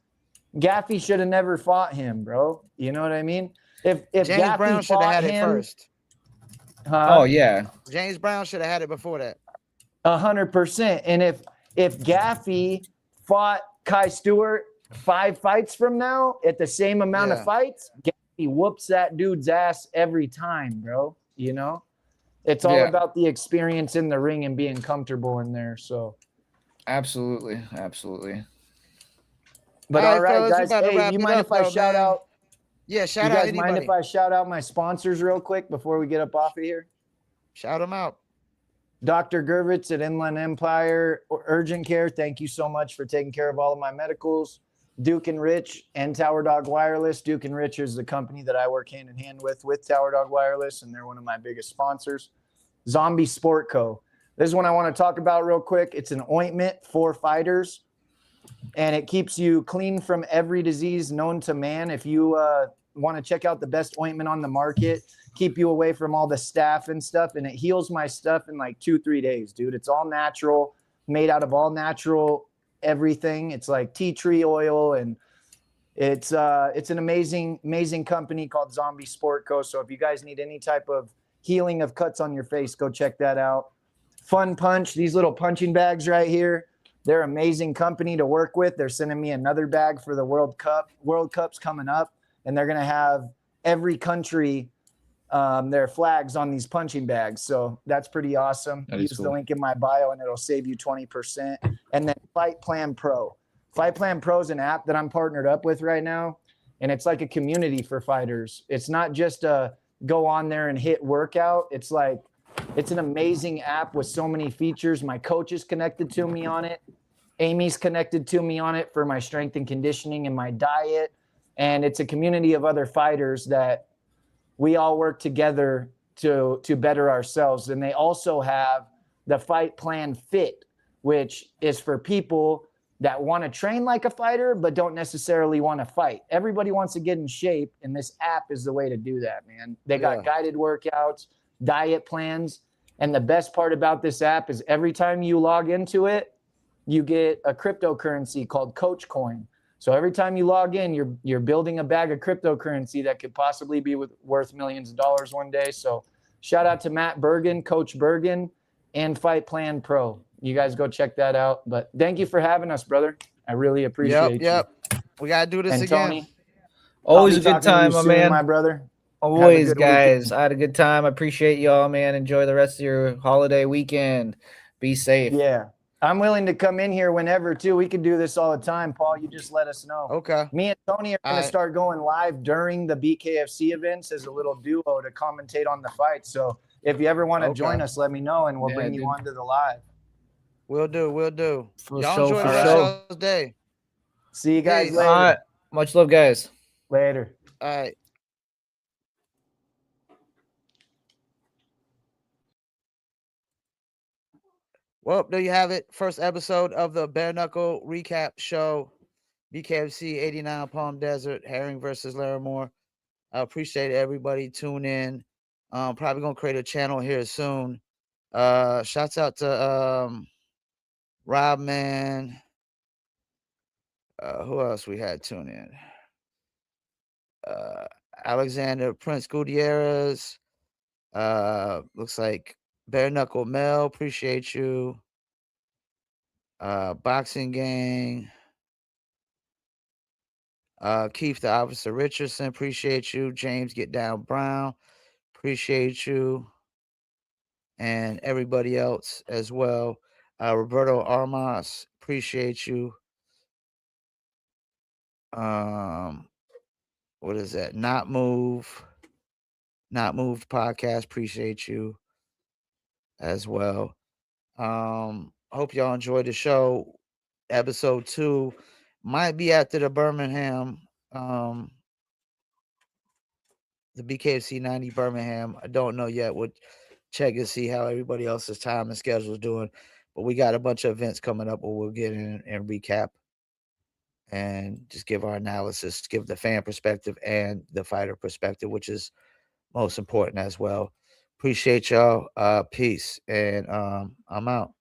Speaker 4: Gaffey should have never fought him, bro. You know what I mean? If
Speaker 1: James
Speaker 4: Gaffey
Speaker 1: Brown should have
Speaker 4: fought
Speaker 1: had it
Speaker 4: him,
Speaker 1: first.
Speaker 2: Oh yeah.
Speaker 1: James Brown should have had it before that.
Speaker 4: 100%. And if Gaffey fought Kai Stewart 5 fights from now at the same amount
Speaker 1: Yeah.
Speaker 4: of fights, Gaffey whoops that dude's ass every time, bro. You know? It's all
Speaker 2: Yeah.
Speaker 4: about the experience in the ring and being comfortable in there. So,
Speaker 2: Absolutely.
Speaker 4: but
Speaker 1: All
Speaker 4: all
Speaker 1: right,
Speaker 4: right,
Speaker 1: fellas, we
Speaker 4: guys.
Speaker 1: about to
Speaker 4: Hey,
Speaker 1: wrap
Speaker 4: you
Speaker 1: it
Speaker 4: mind
Speaker 1: up,
Speaker 4: if I
Speaker 1: though,
Speaker 4: shout
Speaker 1: man.
Speaker 4: out?
Speaker 1: Yeah,
Speaker 4: You
Speaker 1: shout out
Speaker 4: guys
Speaker 1: anybody.
Speaker 4: mind if I shout out my sponsors real quick before we get up off of here?
Speaker 1: Shout them out.
Speaker 4: Dr. Gervitz at Inland Empire Urgent Care, thank you so much for taking care of all of my medicals. Duke and Rich and Tower Dog Wireless. Duke and Rich is the company that I work hand in hand with Tower Dog Wireless, and they're one of my biggest sponsors. Zombie Sport Co. This is one I want to talk about real quick. It's an ointment for fighters, and it keeps you clean from every disease known to man. If you want to check out the best ointment on the market, keep you away from all the staph and stuff, and it heals my stuff in like 2-3 days, dude. It's all natural, made out of all natural everything. It's like tea tree oil, and it's an amazing company called Zombie Sport Co. So if you guys need any type of healing of cuts on your face, go check that out. Fun Punch, these little punching bags right here, they're amazing company to work with. They're sending me another bag for the World Cup. World Cup's coming up, and they're gonna have every country their flags on these punching bags. So that's pretty awesome.
Speaker 2: That is
Speaker 4: Use the
Speaker 2: cool.
Speaker 4: link in my bio and it'll save you 20%. And then Fight Plan Pro. Fight Plan Pro is an app that I'm partnered up with right now. And it's like a community for fighters. It's not just a go on there and hit workout. It's like, it's an amazing app with so many features. My coach is connected to me on it. Amy's connected to me on it for my strength and conditioning and my diet. And it's a community of other fighters that we all work together to better ourselves. And they also have the Fight Plan Fit, which is for people that want to train like a fighter, but don't necessarily want to fight. Everybody wants to get in shape, and this app is the way to do that, man. They got guided workouts, diet plans. And the best part about this app is every time you log into it, you get a cryptocurrency called Coach Coin. So every time you log in, you're building a bag of cryptocurrency that could possibly be worth millions of dollars one day. So shout out to Matt Bergen, Coach Bergen, and Fight Plan Pro. You guys go check that out. But thank you for having us, brother. I really appreciate you.
Speaker 1: We gotta do this
Speaker 4: And
Speaker 1: again.
Speaker 4: Tony,
Speaker 2: Always
Speaker 4: I'll
Speaker 2: a
Speaker 4: be
Speaker 2: good
Speaker 4: talking to
Speaker 2: time,
Speaker 4: you
Speaker 2: my
Speaker 4: soon,
Speaker 2: man.
Speaker 4: my brother.
Speaker 2: Always,
Speaker 4: good
Speaker 2: guys.
Speaker 4: weekend.
Speaker 2: I had a good time. I appreciate y'all, man. Enjoy the rest of your holiday weekend. Be safe.
Speaker 4: Yeah. I'm willing to come in here whenever, too. We could do this all the time, Paul. You just let us know.
Speaker 1: Okay.
Speaker 4: Me and Tony are going to start going live during the BKFC events as a little duo to commentate on the fight. So if you ever want to join us, let me know, and we'll bring you onto the live.
Speaker 1: We'll do.
Speaker 2: For
Speaker 1: Y'all
Speaker 2: sure,
Speaker 1: enjoy
Speaker 2: for
Speaker 1: the rest
Speaker 2: sure.
Speaker 1: of y'all's day.
Speaker 4: See you guys
Speaker 1: Peace.
Speaker 4: later.
Speaker 2: All right. Much love, guys.
Speaker 4: Later.
Speaker 1: All right. Well, there you have it. First episode of the Bare Knuckle Recap Show. BKFC 89 Palm Desert, Herring versus LARRIMORE. I appreciate everybody tune in. Probably gonna create a channel here soon. Shouts out to Rob Man. Who else we had tune in? Alexander Prince Gutierrez. Looks like Bare Knuckle Mel, appreciate you. Boxing Gang. Keith the Officer Richardson, appreciate you. James Get Down Brown, appreciate you. And everybody else as well. Roberto Armas, appreciate you. What is that? Not Moved podcast, appreciate you as well. Hope y'all enjoyed the show. Episode 2 might be after the Birmingham, the BKFC 90 Birmingham. I don't know yet. We'll check and see how everybody else's time and schedule is doing. But we got a bunch of events coming up where we'll get in and recap and just give our analysis, give the fan perspective and the fighter perspective, which is most important as well. Appreciate y'all. Peace. And I'm out.